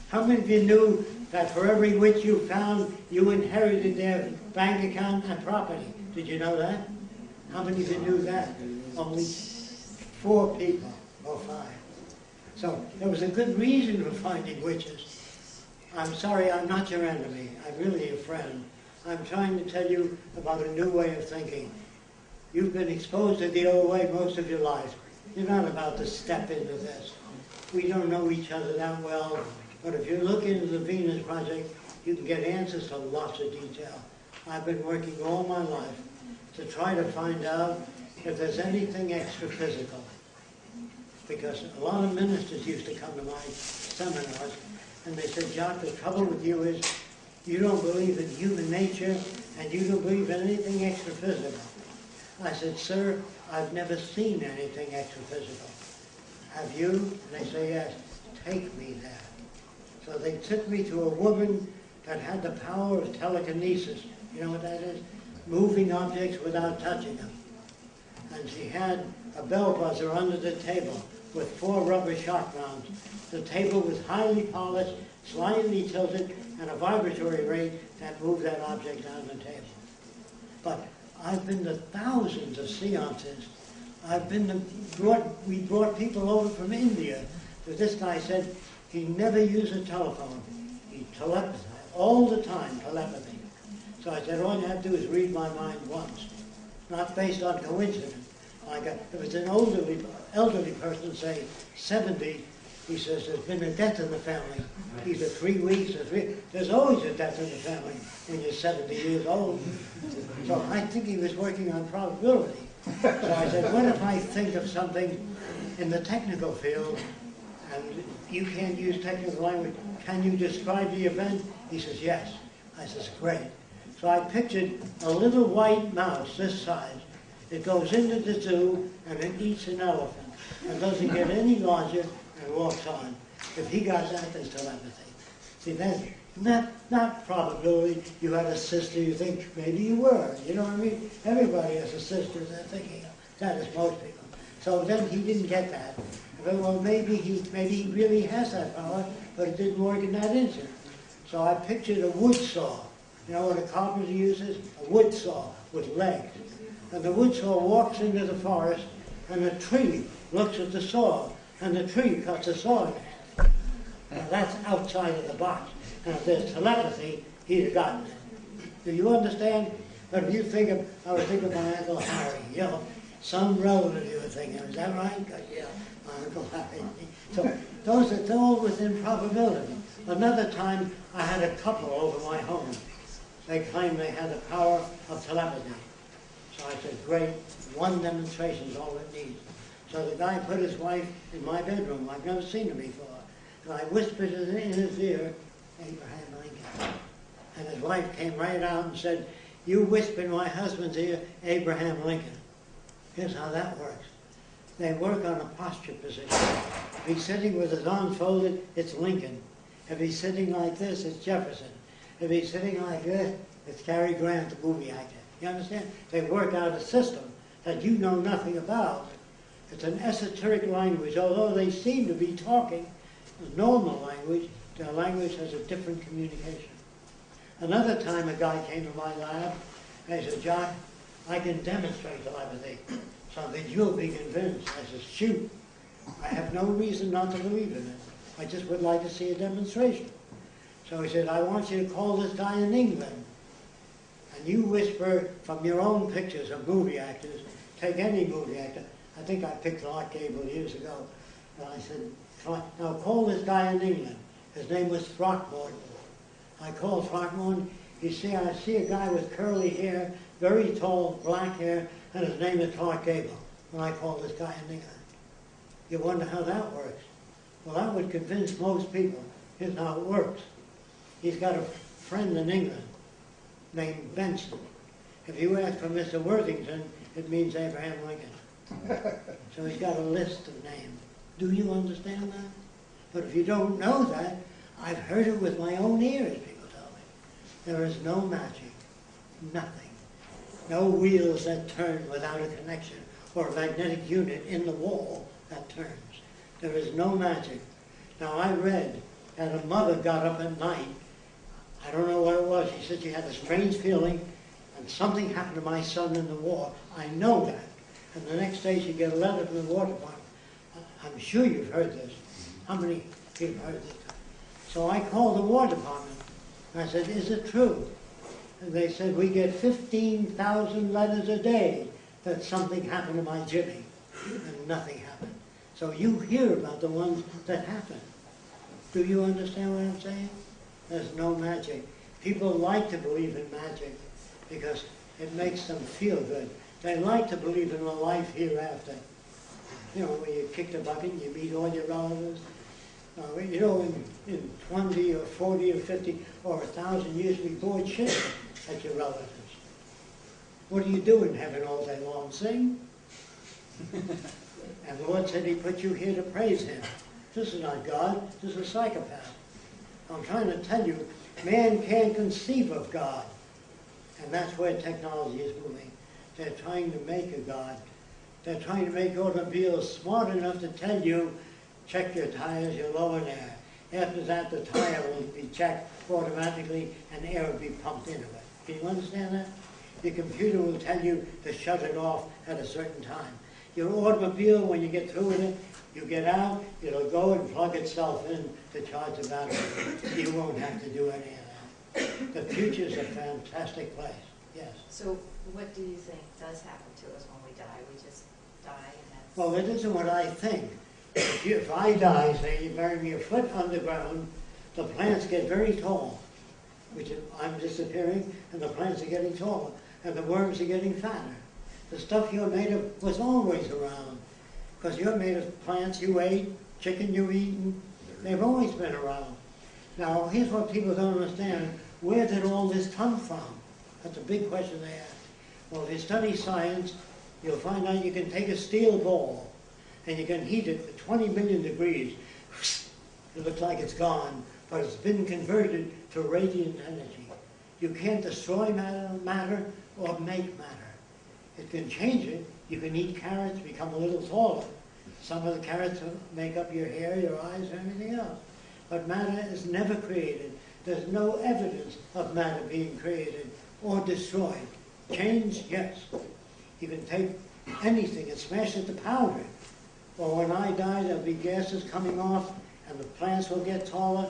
How many of you knew that for every witch you found, you inherited their bank account and property? Did you know that? How many of you knew that? Only 4 people, or 5. So there was a good reason for finding witches. I'm sorry, I'm not your enemy. I'm really a friend. I'm trying to tell you about a new way of thinking. You've been exposed to the old way most of your life. You're not about to step into this. We don't know each other that well, but if you look into the Venus Project, you can get answers to lots of detail. I've been working all my life to try to find out if there's anything extra physical. Because a lot of ministers used to come to my seminars, and they said, Jock, the trouble with you is you don't believe in human nature, and you don't believe in anything extra physical. I said, sir, I've never seen anything extra physical. Have you? And they say, yes. Take me there. So they took me to a woman that had the power of telekinesis. You know what that is? Moving objects without touching them. And she had a bell buzzer under the table with 4 rubber shock rounds. The table was highly polished, slightly tilted, and a vibratory rate that moved that object down the table. But I've been to thousands of seances. We brought people over from India. But this guy said he never used a telephone. He telepathy, all the time, telepathy. So I said, all you have to do is read my mind once. Not based on coincidence. Like if it's an elderly person, say 70, he says, there's been a death in the family. Either 3 weeks or there's always a death in the family when you're 70 years old. So I think he was working on probability. So I said, what if I think of something in the technical field and you can't use technical language? Can you describe the event? He says, yes. I says, great. So I pictured a little white mouse this size. It goes into the zoo and it eats an elephant and doesn't get any larger and walks on. If he got that, there's telepathy. See, that's not probability. You had a sister, you think maybe you were. You know what I mean? Everybody has a sister they're thinking of. That is most people. So then he didn't get that. Well, maybe he really has that power, but it didn't work in that instant. So I pictured a wood saw. You know what a carpenter uses? A wood saw with legs. And the wood saw walks into the forest, and a tree looks at the saw, and the tree cuts the saw in half. Now that's outside of the box. And if there's telepathy, he'd have gotten it. Do you understand? But if you think of, I was thinking of my Uncle Harry, you know, some relative you were thinking of, is that right? Because, yeah, my Uncle Harry. So those are all within probability. Another time, I had a couple over my home. They claimed they had the power of telepathy. So I said, great, one demonstration is all it needs. So the guy put his wife in my bedroom. I've never seen her before. And I whispered in his ear, Abraham Lincoln. And his wife came right out and said, you whisper in my husband's ear, Abraham Lincoln. Here's how that works. They work on a posture position. If he's sitting with his arms folded, it's Lincoln. If he's sitting like this, it's Jefferson. If he's sitting like this, it's Cary Grant, the movie actor. You understand? They work out a system that you know nothing about. It's an esoteric language. Although they seem to be talking a normal language, their language has a different communication. Another time a guy came to my lab and he said, John, I can demonstrate telepathy so that you'll be convinced. I said, shoot, I have no reason not to believe in it. I just would like to see a demonstration. So he said, I want you to call this guy in England. And you whisper from your own pictures of movie actors, take any movie actor. I think I picked Clark Gable years ago. And I said, now call this guy in England. His name was Throckmorton. I called Throckmorton. I see a guy with curly hair, very tall, black hair, and his name is Clark Gable. When I call this guy in England. You wonder how that works. Well, that would convince most people. Here's how it works. He's got a friend in England named Benson. If you ask for Mr. Worthington, it means Abraham Lincoln. So he's got a list of names. Do you understand that? But if you don't know that, I've heard it with my own ears, people tell me. There is no magic, nothing. No wheels that turn without a connection or a magnetic unit in the wall that turns. There is no magic. Now I read that a mother got up at night. I don't know what it was. She said she had a strange feeling and something happened to my son in the war. I know that. And the next day she'd get a letter from the War Department. I'm sure you've heard this. How many people have heard this? So I called the War Department. And I said, is it true? And they said, we get 15,000 letters a day that something happened to my Jimmy. And nothing happened. So you hear about the ones that happen. Do you understand what I'm saying? There's no magic. People like to believe in magic because it makes them feel good. They like to believe in a life hereafter. You know, when you kick the bucket and you meet all your relatives. You know, in 20 or 40 or 50 or 1,000 years, we bored shit at your relatives. What do you do in heaven all day long? Sing? And the Lord said he put you here to praise him. This is not God. This is a psychopath. I'm trying to tell you, man can't conceive of God. And that's where technology is moving. They're trying to make a God. They're trying to make automobiles smart enough to tell you, check your tires, you're low in air. After that, the tire will be checked automatically and air will be pumped into it. Can you understand that? Your computer will tell you to shut it off at a certain time. Your automobile, when you get through with it, you get out, it'll go and plug itself in to charge the battery. You won't have to do any of that. The future's a fantastic place, yes. So what do you think does happen to us when we die? We just die and that's... Well, that isn't what I think. If I die, say, you bury me a foot underground, the plants get very tall, which is, I'm disappearing, and the plants are getting taller, and the worms are getting fatter. The stuff you're made of was always around, because you're made of plants you ate, chicken you eaten, they've always been around. Now, here's what people don't understand. Where did all this come from? That's a big question they ask. Well, if you study science, you'll find out you can take a steel ball, and you can heat it for 20 million degrees. It looks like it's gone, but it's been converted to radiant energy. You can't destroy matter or make matter. It can change it. You can eat carrots, become a little taller. Some of the carrots make up your hair, your eyes, and everything else. But matter is never created. There's no evidence of matter being created or destroyed. Change, yes. You can take anything and smash it to powder. Or when I die, there'll be gases coming off, and the plants will get taller,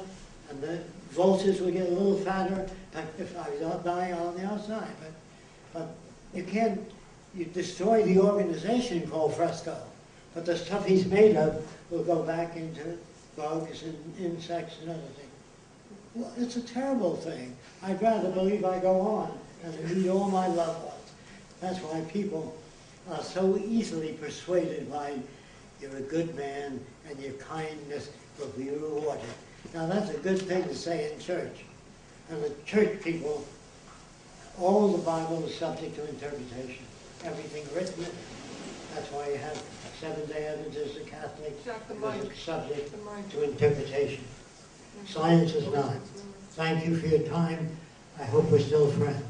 and the vultures will get a little fatter, if I die on the outside. But you can't, you destroy the organization called fresco, but the stuff he's made of will go back into bugs and insects and other things. Well, it's a terrible thing. I'd rather believe I go on and meet all my loved ones. That's why people are so easily persuaded by you're a good man and your kindness will be rewarded. Now that's a good thing to say in church. And the church people, all the Bible is subject to interpretation. Everything written in it. That's why you have Seventh-day Adventists, the Catholics, because it's subject to interpretation. Science is not. Thank you for your time. I hope we're still friends.